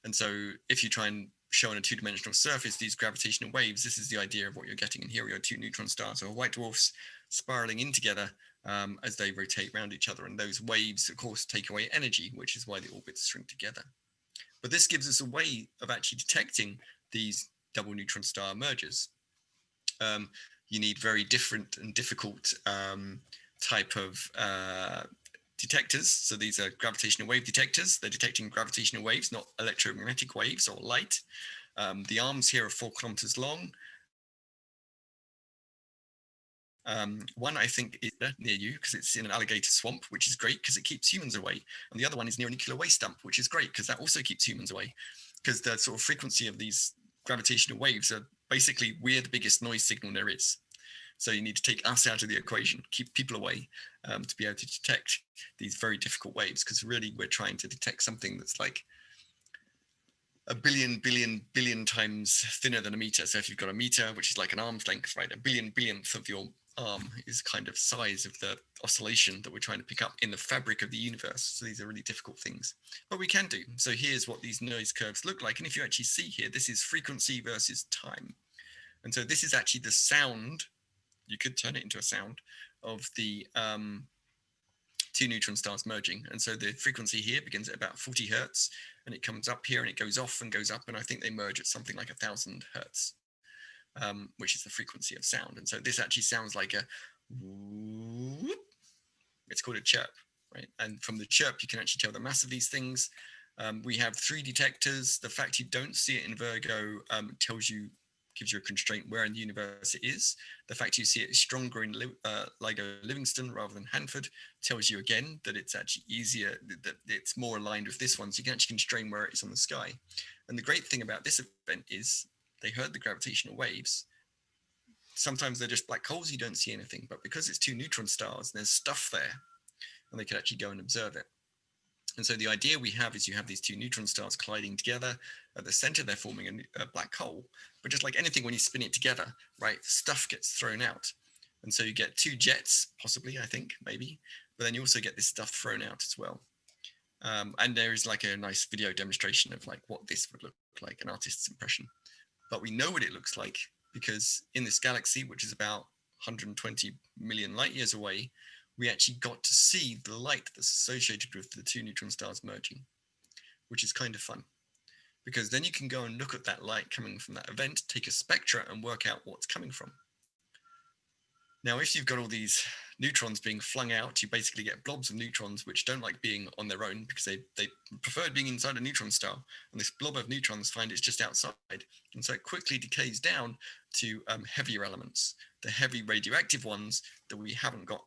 And so if you try and show on a 2-dimensional surface these gravitational waves, this is the idea of what you're getting. And here we are, 2 neutron stars or white dwarfs spiraling in together as they rotate around each other. And those waves, of course, take away energy, which is why the orbits shrink together. But this gives us a way of actually detecting these double neutron star mergers. You need very different and difficult type of detectors. So these are gravitational wave detectors. They're detecting gravitational waves, not electromagnetic waves or light. The arms here are 4 kilometers long. One, I think, is near you because it's in an alligator swamp, which is great because it keeps humans away. And the other one is near a nuclear waste dump, which is great because that also keeps humans away. Because the sort of frequency of these gravitational waves are basically, we're the biggest noise signal there is. So you need to take us out of the equation, keep people away to be able to detect these very difficult waves, because really we're trying to detect something that's like a billion times thinner than a meter. So if you've got a meter, which is like an arm's length, right, a billionth of your arm is kind of size of the oscillation that we're trying to pick up in the fabric of the universe. So these are really difficult things, but we can do. So here's what these noise curves look like. And if you actually see here, this is frequency versus time. And so this is actually the sound, you could turn it into a sound, of the 2 neutron stars merging. And so the frequency here begins at about 40 hertz, and it comes up here and it goes off and goes up. And I think they merge at something like 1,000 hertz, which is the frequency of sound. And so this actually sounds like a whoop. It's called a chirp, right? And from the chirp, you can actually tell the mass of these things. We have 3 detectors. The fact you don't see it in Virgo gives you a constraint where in the universe it is. The fact you see it stronger in LIGO Livingston rather than Hanford tells you again that it's actually easier, that it's more aligned with this one. So you can actually constrain where it is on the sky. And the great thing about this event is they heard the gravitational waves. Sometimes they're just black holes, you don't see anything, but because it's 2 neutron stars, there's stuff there and they could actually go and observe it. And so the idea we have is you have these 2 neutron stars colliding together. At the center, they're forming a black hole. But just like anything, when you spin it together, right, stuff gets thrown out. And so you get 2 jets, possibly, I think, maybe. But then you also get this stuff thrown out as well. And there is like a nice video demonstration of like what this would look like, an artist's impression. But we know what it looks like because in this galaxy, which is about 120 million light years away, we actually got to see the light that's associated with the 2 neutron stars merging. which is kind of fun, because then you can go and look at that light coming from that event, take a spectra and work out what's coming from. Now, if you've got all these neutrons being flung out, you basically get blobs of neutrons which don't like being on their own because they prefer being inside a neutron star. And this blob of neutrons find it's just outside. And so it quickly decays down to heavier elements, the heavy radioactive ones that we haven't got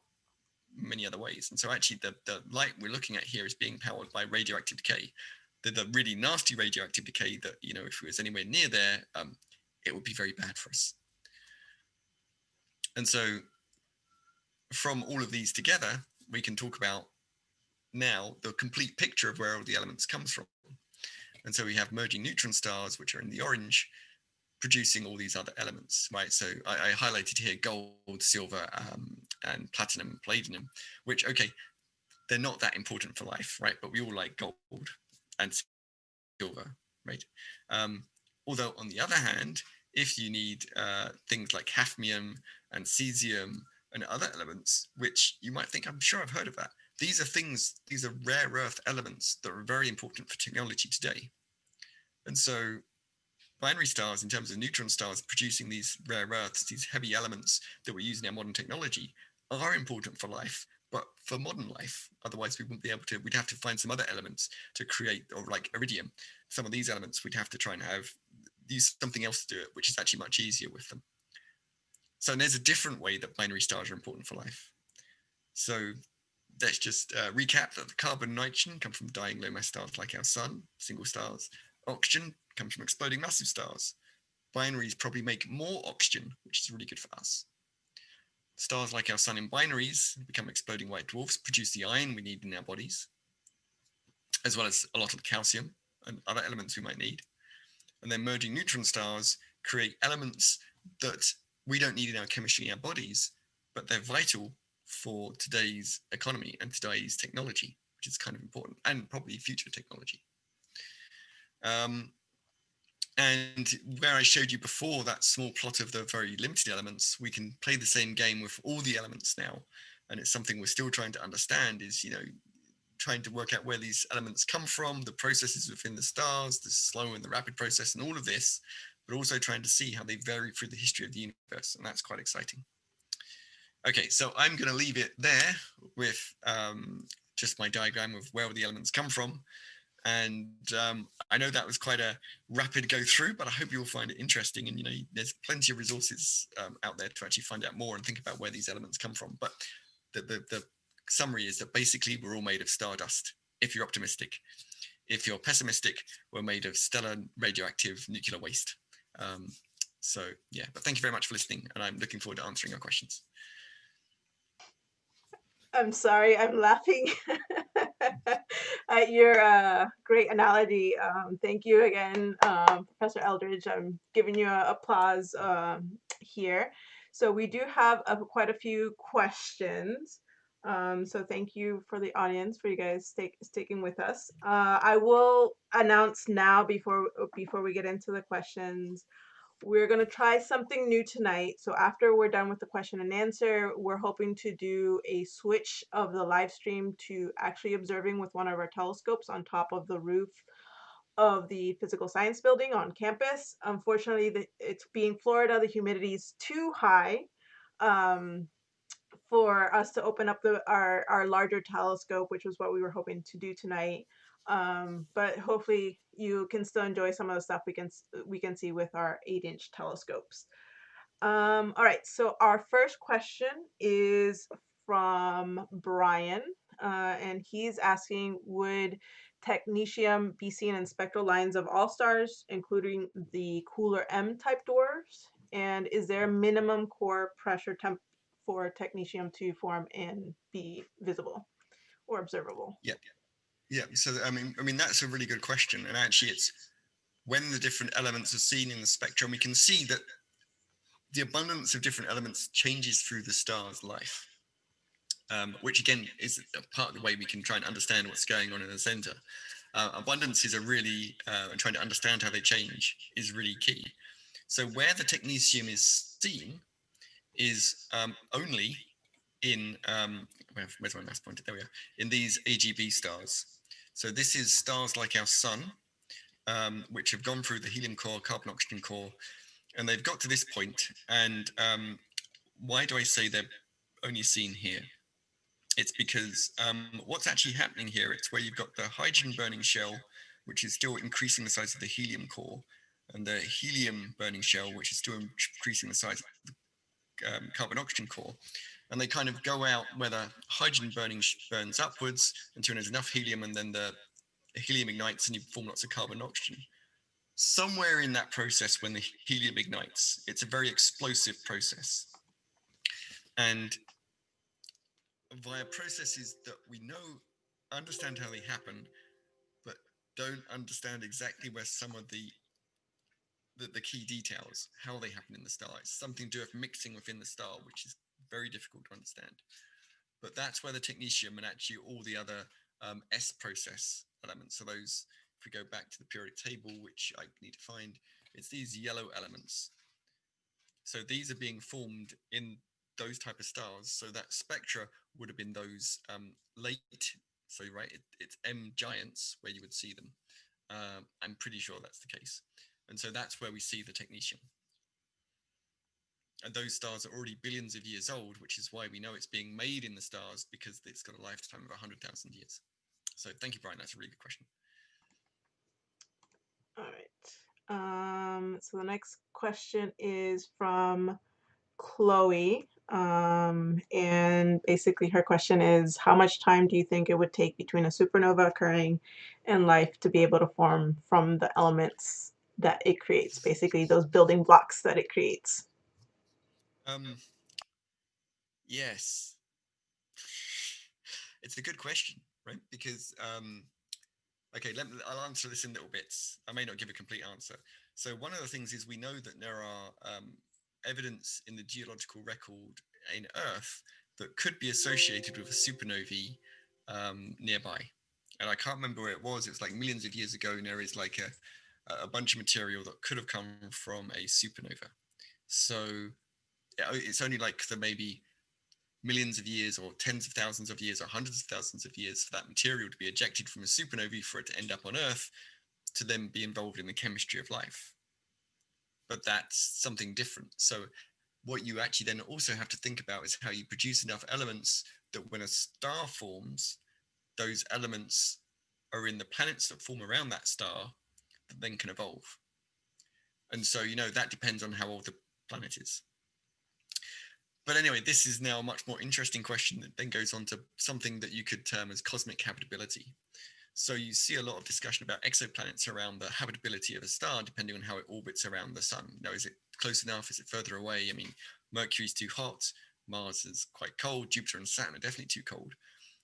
many other ways. And so actually the light we're looking at here is being powered by radioactive decay. The really nasty radioactive decay that, if it was anywhere near there, it would be very bad for us. And so from all of these together, we can talk about now the complete picture of where all the elements comes from. And so we have merging neutron stars, which are in the orange, producing all these other elements, right? So I highlighted here gold, silver, and platinum, palladium, which, okay, they're not that important for life, right? But we all like gold and silver, right? Although on the other hand, if you need things like hafnium and cesium and other elements, which you might think, I'm sure I've heard of that. These are rare earth elements that are very important for technology today. And so binary stars, in terms of neutron stars producing these rare earths, these heavy elements that we use in our modern technology, are important for life, but for modern life. Otherwise, we wouldn't be able to, we'd have to find some other elements to create, or like iridium. Some of these elements we'd have to try and use something else to do it, which is actually much easier with them. So there's a different way that binary stars are important for life. So let's just recap that the carbon and nitrogen come from dying low mass stars like our sun, single stars. Oxygen comes from exploding massive stars. Binaries probably make more oxygen, which is really good for us. Stars like our sun in binaries become exploding white dwarfs, produce the iron we need in our bodies, as well as a lot of calcium and other elements we might need. And then merging neutron stars create elements that we don't need in our chemistry in our bodies, but they're vital for today's economy and today's technology, which is kind of important, and probably future technology. And where I showed you before that small plot of the very limited elements, we can play the same game with all the elements now. And it's something we're still trying to understand is, trying to work out where these elements come from, the processes within the stars, the slow and the rapid process, and all of this, but also trying to see how they vary through the history of the universe. And that's quite exciting. Okay, so I'm going to leave it there with just my diagram of where the elements come from. And I know that was quite a rapid go through, but I hope you'll find it interesting. And, there's plenty of resources out there to actually find out more and think about where these elements come from. But the summary is that basically we're all made of stardust, if you're optimistic. If you're pessimistic, we're made of stellar radioactive nuclear waste. So, yeah, but thank you very much for listening. And I'm looking forward to answering your questions. I'm sorry, I'm laughing at your great analogy. Thank you again, Professor Eldridge. I'm giving you an applause here. So we do have quite a few questions. So thank you for the audience, for you guys sticking with us. I will announce now before we get into the questions. We're going to try something new tonight. So after we're done with the question and answer, we're hoping to do a switch of the live stream to actually observing with one of our telescopes on top of the roof of the physical science building on campus. Unfortunately, it's being Florida, the humidity is too high for us to open up our larger telescope, which was what we were hoping to do tonight. But hopefully you can still enjoy some of the stuff we can see with our 8-inch telescopes. All right, so our first question is from Brian, and he's asking, would technetium be seen in spectral lines of all stars, including the cooler M-type dwarfs? And is there a minimum core pressure temp for technetium to form and be visible or observable? Yeah. So I mean that's a really good question, and actually, it's when the different elements are seen in the spectrum, we can see that the abundance of different elements changes through the star's life, which again is a part of the way we can try and understand what's going on in the center. Abundances are really, and trying to understand how they change is really key. So where the technetium is seen is only in, where's my mouse pointed? There we are, in these AGB stars. So this is stars like our sun, which have gone through the helium core, carbon oxygen core, and they've got to this point. And why do I say they're only seen here? It's because what's actually happening here, it's where you've got the hydrogen burning shell, which is still increasing the size of the helium core, and the helium burning shell, which is still increasing the size of the carbon oxygen core. And they kind of go out where the hydrogen burns upwards until there's enough helium, and then the helium ignites and you form lots of carbon oxygen. Somewhere in that process, when the helium ignites, it's a very explosive process. And via processes that we know, understand how they happen, but don't understand exactly where some of the key details, how they happen in the star. It's something to do with mixing within the star, which is very difficult to understand. But that's where the technetium and actually all the other S process elements, so those, if we go back to the periodic table, which I need to find, it's these yellow elements. So these are being formed in those type of stars. So that spectra would have been those late, so right, it's M giants where you would see them. I'm pretty sure that's the case. And so that's where we see the technetium. And those stars are already billions of years old, which is why we know it's being made in the stars, because it's got a lifetime of 100,000 years. So thank you, Brian. That's a really good question. All right. So the next question is from Chloe. And basically her question is, how much time do you think it would take between a supernova occurring and life to be able to form from the elements that it creates, basically those building blocks that it creates? Yes. It's a good question, right? Because okay, I'll answer this in little bits. I may not give a complete answer. So one of the things is we know that there are evidence in the geological record in Earth that could be associated with a supernovae nearby. And I can't remember where it was. It was like millions of years ago, and there is like a bunch of material that could have come from a supernova. So it's only like the maybe millions of years or tens of thousands of years or hundreds of thousands of years for that material to be ejected from a supernovae, for it to end up on Earth, to then be involved in the chemistry of life. But that's something different. So what you actually then also have to think about is how you produce enough elements that when a star forms, those elements are in the planets that form around that star that then can evolve. And so, that depends on how old the planet is. But anyway, this is now a much more interesting question that then goes on to something that you could term as cosmic habitability. So you see a lot of discussion about exoplanets around the habitability of a star, depending on how it orbits around the sun. Is it close enough? Is it further away? I mean, Mercury's too hot, Mars is quite cold, Jupiter and Saturn are definitely too cold.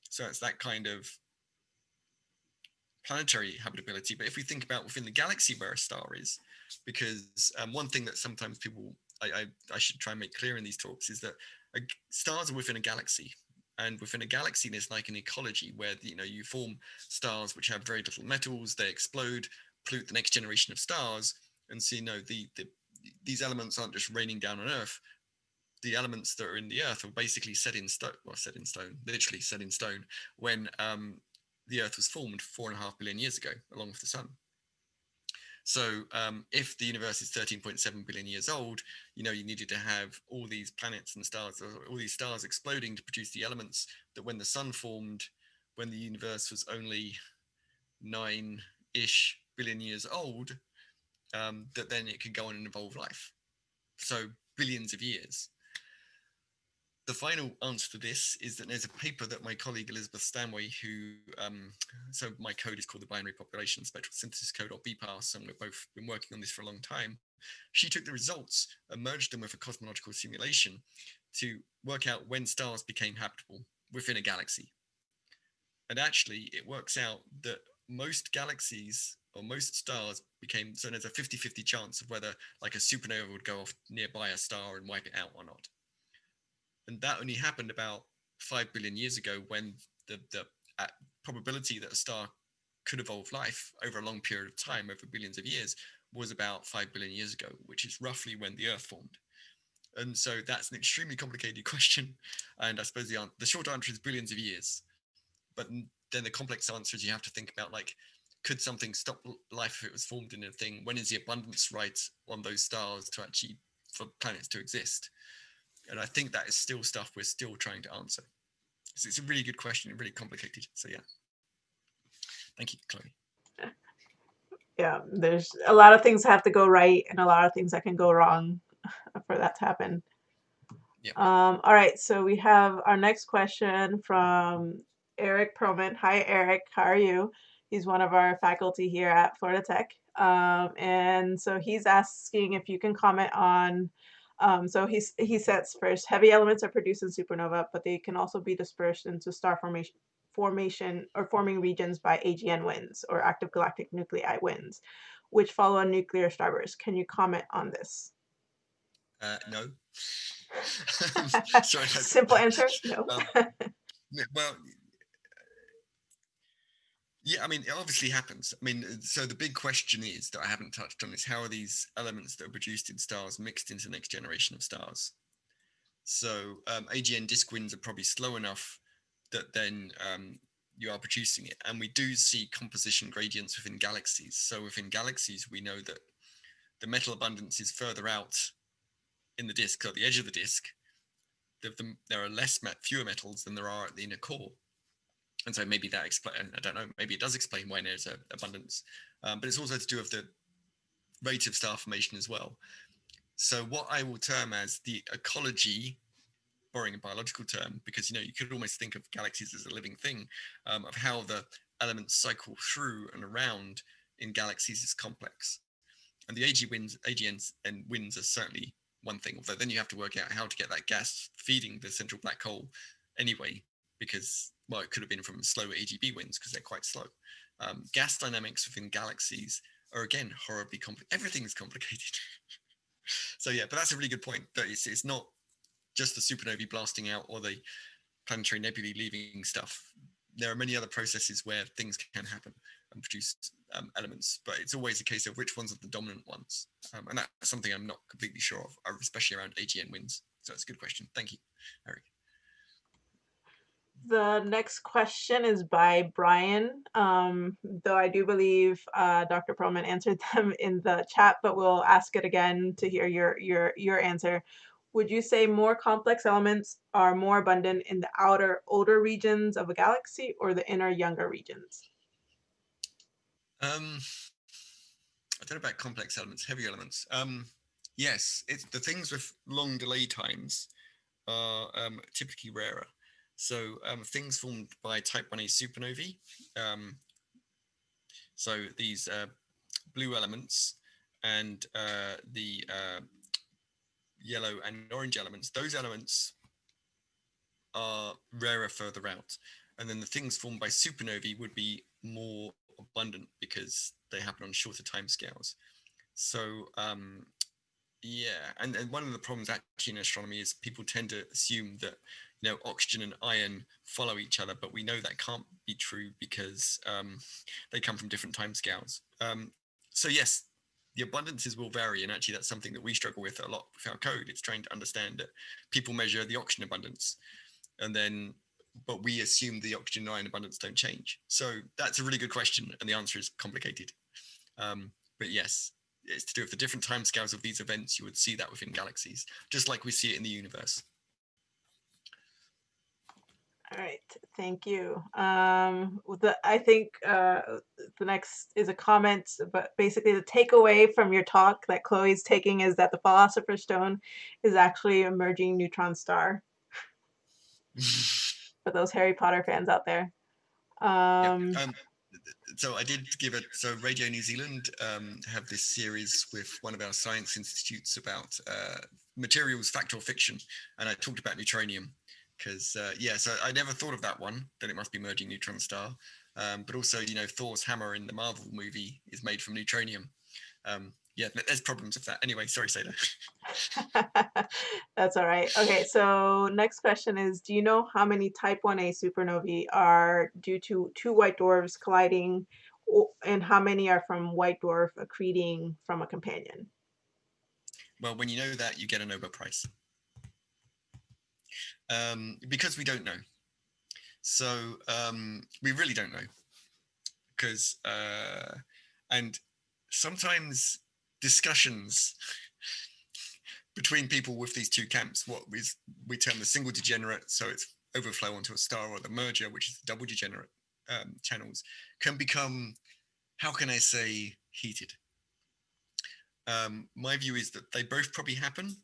So it's that kind of planetary habitability. But if we think about within the galaxy where a star is, because one thing that sometimes people, I should try and make clear in these talks, is that stars are within a galaxy. And within a galaxy, there's like an ecology where you form stars which have very little metals, they explode, pollute the next generation of stars, and so these elements aren't just raining down on Earth. The elements that are in the Earth are basically literally set in stone when the Earth was formed 4.5 billion years ago, along with the sun. So if the universe is 13.7 billion years old, you needed to have all these planets and stars, all these stars exploding to produce the elements that when the sun formed, when the universe was only 9-ish billion years old, that then it could go on and evolve life. So billions of years. The final answer to this is that there's a paper that my colleague Elizabeth Stanway, so my code is called the Binary Population Spectral Synthesis Code, or BPAS, and we've both been working on this for a long time. She took the results and merged them with a cosmological simulation to work out when stars became habitable within a galaxy. And actually, it works out that most galaxies or most stars became, so there's a 50-50 chance of whether like a supernova would go off nearby a star and wipe it out or not. And that only happened about 5 billion years ago, when the probability that a star could evolve life over a long period of time, over billions of years, was about 5 billion years ago, which is roughly when the Earth formed. And so that's an extremely complicated question. And I suppose the short answer is billions of years. But then the complex answer is you have to think about, like, could something stop life if it was formed in a thing? When is the abundance right on those stars to actually, for planets to exist? And I think that is still stuff we're still trying to answer. So it's a really good question, really complicated. So yeah, thank you, Chloe. Yeah, there's a lot of things have to go right and a lot of things that can go wrong for that to happen. Yeah. All right, so we have our next question from Eric Perlman. Hi, Eric. How are you? He's one of our faculty here at Florida Tech. And so he's asking if you can comment on, so he says first, heavy elements are produced in supernova, but they can also be dispersed into star formation or forming regions by AGN winds or active galactic nuclei winds, which follow a nuclear starburst. Can you comment on this? No. Sorry. Simple answer, no. Well, yeah, I mean, it obviously happens. I mean, so the big question is that I haven't touched on is how are these elements that are produced in stars mixed into the next generation of stars? So AGN disk winds are probably slow enough that then you are producing it. And we do see composition gradients within galaxies. So within galaxies, we know that the metal abundance is further out in the disk, or the edge of the disk. There are fewer metals than there are at the inner core. And so maybe that explains, I don't know, maybe it does explain why there's an abundance. But it's also to do with the rate of star formation as well. So what I will term as the ecology, borrowing a biological term, because you could almost think of galaxies as a living thing, of how the elements cycle through and around in galaxies is complex. And the AGNs and winds are certainly one thing, although then you have to work out how to get that gas feeding the central black hole anyway, because, well, it could have been from slow AGB winds because they're quite slow. Gas dynamics within galaxies are, again, horribly complicated. Everything is complicated. So yeah, but that's a really good point. That it's not just the supernovae blasting out or the planetary nebulae leaving stuff. There are many other processes where things can happen and produce elements, but it's always a case of which ones are the dominant ones. And that's something I'm not completely sure of, especially around AGN winds. So it's a good question. Thank you, Eric. The next question is by Brian, though I do believe Dr. Perlman answered them in the chat, but we'll ask it again to hear your answer. Would you say more complex elements are more abundant in the outer, older regions of a galaxy or the inner, younger regions? I don't know about complex elements, heavy elements. Yes, it's the things with long delay times are typically rarer. So things formed by type 1a supernovae, so these blue elements and the yellow and orange elements, those elements are rarer further out. And then the things formed by supernovae would be more abundant because they happen on shorter timescales. So yeah, and one of the problems actually in astronomy is people tend to assume that oxygen and iron follow each other, but we know that can't be true because they come from different timescales. So yes, the abundances will vary, and actually that's something that we struggle with a lot with our code. It's trying to understand that people measure the oxygen abundance, but we assume the oxygen and iron abundance don't change. So that's a really good question, and the answer is complicated. But yes, it's to do with the different timescales of these events. You would see that within galaxies, just like we see it in the universe. All right, thank you. I think the next is a comment, but basically the takeaway from your talk that Chloe's taking is that the Philosopher's Stone is actually a merging neutron star. For those Harry Potter fans out there. So I did give it. So Radio New Zealand have this series with one of our science institutes about materials, fact or fiction, and I talked about neutronium because so I never thought of that one. That it must be merging neutron star, but also Thor's hammer in the Marvel movie is made from neutronium. Yeah, there's problems with that. Anyway, sorry, Seda. That's all right. Okay, so next question is, do you know how many type 1a supernovae are due to two white dwarfs colliding, and how many are from white dwarf accreting from a companion? Well, when you know that, you get a Nobel Prize. Because we don't know. So we really don't know because and sometimes discussions between people with these two camps, what we term the single degenerate, so it's overflow onto a star, or the merger, which is the double degenerate channels, can become, how can I say, heated. My view is that they both probably happen.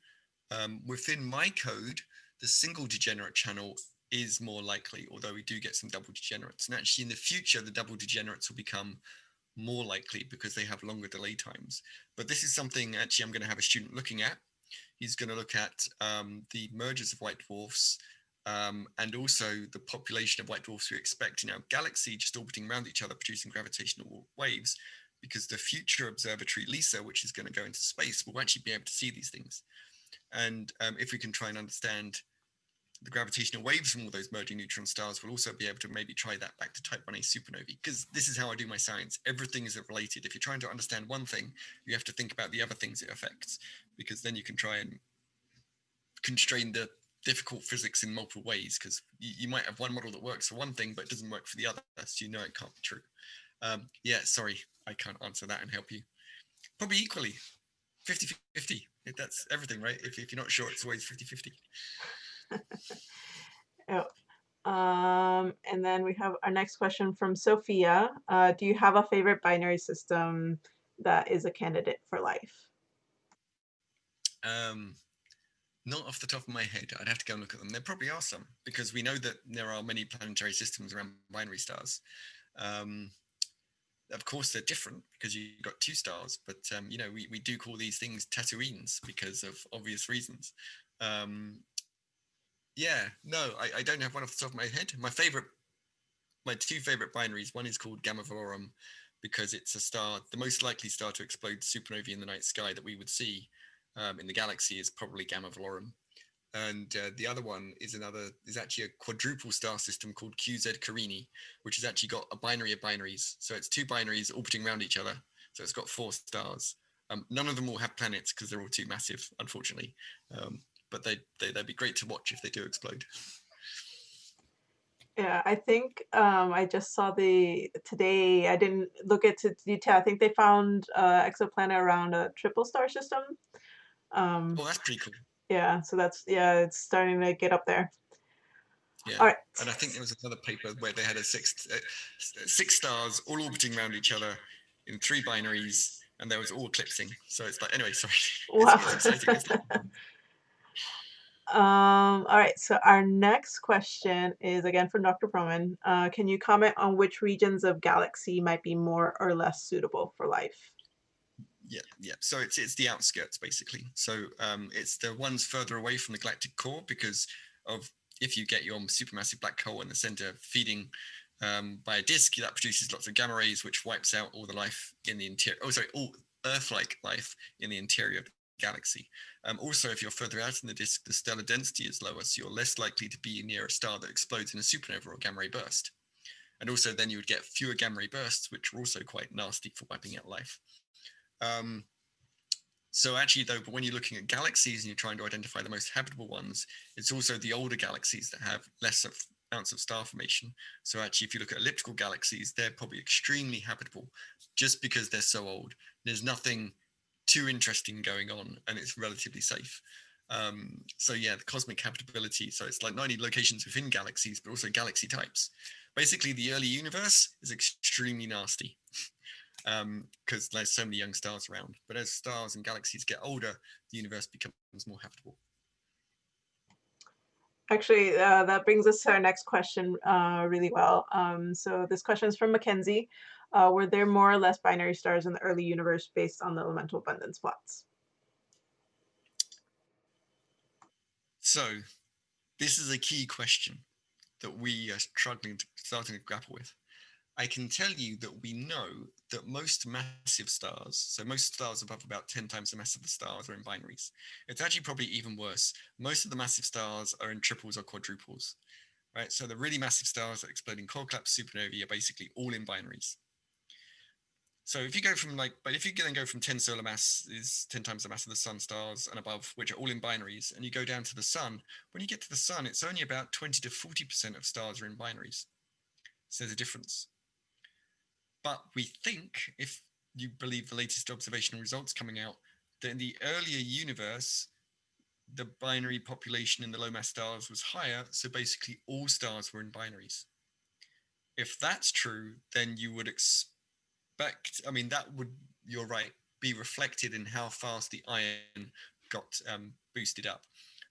Within my code, the single degenerate channel is more likely, although we do get some double degenerates. And actually in the future, the double degenerates will become more likely because they have longer delay times. But this is something actually I'm going to have a student looking at. He's going to look at the mergers of white dwarfs and also the population of white dwarfs we expect in our galaxy just orbiting around each other, producing gravitational waves, because the future observatory LISA, which is going to go into space, will actually be able to see these things. And if we can try and understand the gravitational waves from all those merging neutron stars, we'll also be able to maybe try that back to type 1a supernovae, because this is how I do my science. Everything is related. If you're trying to understand one thing, you have to think about the other things it affects, because then you can try and constrain the difficult physics in multiple ways, because you might have one model that works for one thing but it doesn't work for the other, so you know it can't be true. Yeah, sorry, I can't answer that and help you. Probably equally 50-50. That's everything, right? If you're not sure, it's always 50-50. Oh, and then we have our next question from Sophia. Do you have a favorite binary system that is a candidate for life? Not off the top of my head. I'd have to go and look at them. There probably are some, because we know that there are many planetary systems around binary stars. Of course, they're different because you've got two stars, but we do call these things Tatooines because of obvious reasons. Yeah, no, I don't have one off the top of my head. My two favorite binaries, one is called Gamma Velorum because it's a star, the most likely star to explode supernovae in the night sky that we would see in the galaxy is probably Gamma Velorum. And the other one is actually a quadruple star system called QZ Carini, which has actually got a binary of binaries. So it's two binaries orbiting around each other. So it's got 4 stars. None of them will have planets because they're all too massive, unfortunately. But they'd be great to watch if they do explode. Yeah, I think I just saw today. I didn't look into detail. I think they found exoplanet around a triple star system. Oh, that's pretty cool. Yeah, so it's starting to get up there. Yeah, All right. and I think there was another paper where they had six stars all orbiting around each other in 3 binaries, and there was all eclipsing. So it's like, anyway, sorry, Wow. it's exciting, isn't it? All right, so our next question is again from Dr. Proman. Can you comment on which regions of galaxy might be more or less suitable for life? Yeah. So it's the outskirts basically. So it's the ones further away from the galactic core, because of if you get your supermassive black hole in the center feeding by a disk, that produces lots of gamma rays, which wipes out all the life in the interior. Oh, sorry, all Earth-like life in the interior of the galaxy. Also, if you're further out in the disk, the stellar density is lower, so you're less likely to be near a star that explodes in a supernova or gamma ray burst. And also, then you would get fewer gamma ray bursts, which are also quite nasty for wiping out life. So actually, though, but when you're looking at galaxies and you're trying to identify the most habitable ones, it's also the older galaxies that have less amounts of star formation. So actually, if you look at elliptical galaxies, they're probably extremely habitable just because they're so old. There's nothing too interesting going on, and it's relatively safe. So yeah, the cosmic habitability. So it's like 90 locations within galaxies, but also galaxy types. Basically, the early universe is extremely nasty. Because there's so many young stars around. But as stars and galaxies get older, the universe becomes more habitable. Actually, that brings us to our next question really well. So this question is from Mackenzie. Were there more or less binary stars in the early universe based on the elemental abundance plots? So this is a key question that we are starting to grapple with. I can tell you that we know that most massive stars, so most stars above about 10 times the mass of the stars, are in binaries. It's actually probably even worse. Most of the massive stars are in triples or quadruples, right? So the really massive stars that explode in cold collapse supernovae are basically all in binaries. So if you go from but if you then go from 10 solar mass is 10 times the mass of the sun, stars and above, which are all in binaries, and you go down to the sun, when you get to the sun, it's only about 20 to 40% of stars are in binaries. So there's a difference. But we think, if you believe the latest observational results coming out, that in the earlier universe, the binary population in the low mass stars was higher. So basically all stars were in binaries. If that's true, then you would expect, I mean, that would, you're right, be reflected in how fast the iron got boosted up.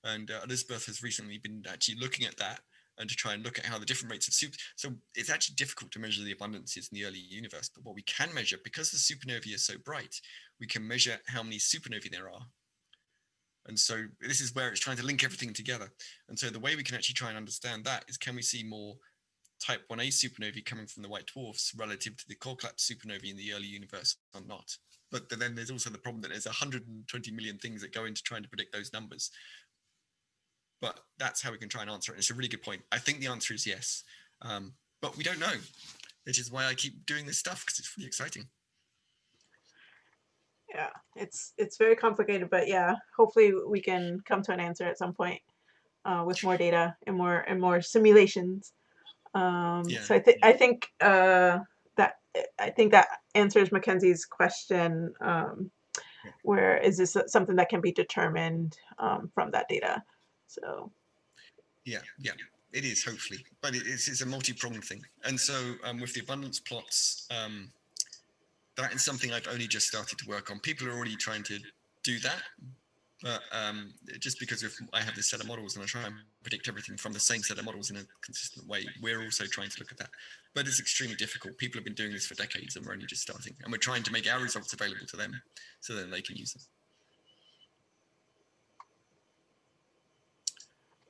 And Elizabeth has recently been actually looking at that and to try and look at how the different rates of super. So it's actually difficult to measure the abundances in the early universe, but what we can measure, because the supernovae are so bright, we can measure how many supernovae there are. And so this is where it's trying to link everything together. And so the way we can actually try and understand that is, can we see more type 1a supernovae coming from the white dwarfs relative to the core-collapsed supernovae in the early universe or not? But then there's also the problem that there's 120 million things that go into trying to predict those numbers. But that's how we can try and answer it. It's a really good point. I think the answer is yes, but we don't know, which is why I keep doing this stuff, because it's really exciting. Yeah, it's very complicated, but yeah, hopefully we can come to an answer at some point with more data and more simulations. So I think that answers Mackenzie's question. Where is this something that can be determined from that data? So yeah, it is, hopefully, but it's a multi-pronged thing. And so with the abundance plots, that is something I've only just started to work on. People are already trying to do that, but just because I have this set of models and I try and predict everything from the same set of models in a consistent way, we're also trying to look at that. But it's extremely difficult. People have been doing this for decades and we're only just starting. And we're trying to make our results available to them so that they can use them.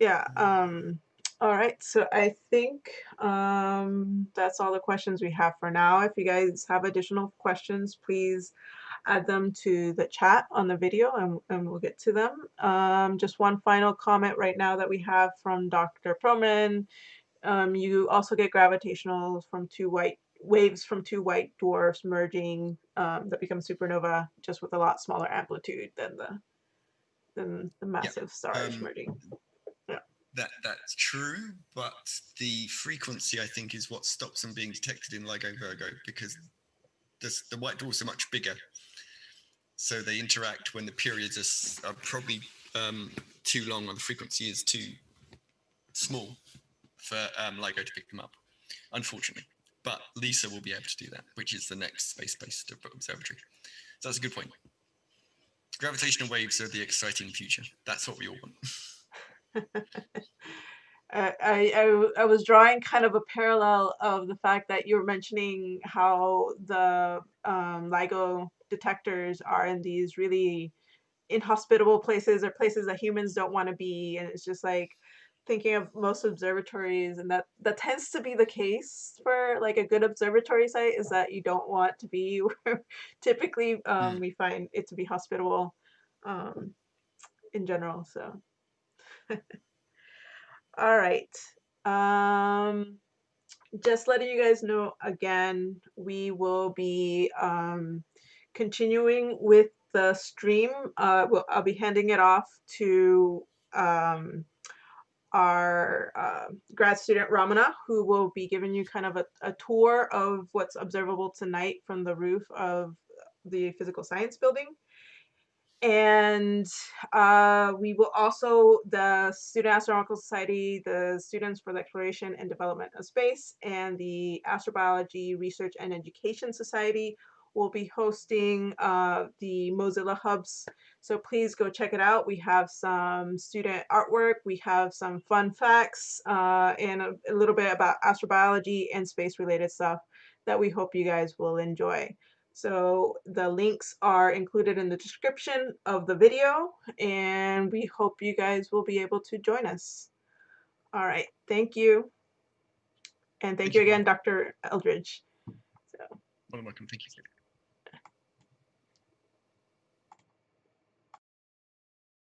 yeah. All right. So I think that's all the questions we have for now. If you guys have additional questions, please add them to the chat on the video and we'll get to them. Just one final comment right now that we have from Dr. Proman. You also get gravitational from waves from two white dwarfs merging that become supernova, just with a lot smaller amplitude than the massive stars merging. That's true, but the frequency, I think, is what stops them being detected in LIGO Virgo, because the white dwarfs are much bigger. So they interact when the periods are probably too long or the frequency is too small for LIGO to pick them up, unfortunately. But LISA will be able to do that, which is the next space-based observatory. So that's a good point. Gravitational waves are the exciting future. That's what we all want. I was drawing kind of a parallel of the fact that you were mentioning how the LIGO detectors are in these really inhospitable places or places that humans don't want to be, and it's just like thinking of most observatories, and that tends to be the case for like a good observatory site, is that you don't want to be where typically we find it to be hospitable in general. So all right. Just letting you guys know again, we will be continuing with the stream. I'll be handing it off to our grad student Ramana, who will be giving you kind of a tour of what's observable tonight from the roof of the physical science building. And we will also, the Student Astronomical Society, the Students for the Exploration and Development of Space, and the Astrobiology Research and Education Society will be hosting the Mozilla Hubs. So please go check it out. We have some student artwork, we have some fun facts, and a little bit about astrobiology and space related stuff that we hope you guys will enjoy. So the links are included in the description of the video, and we hope you guys will be able to join us. All right, thank you. And thank you again, Dr. Eldridge. Well, welcome. Thank you.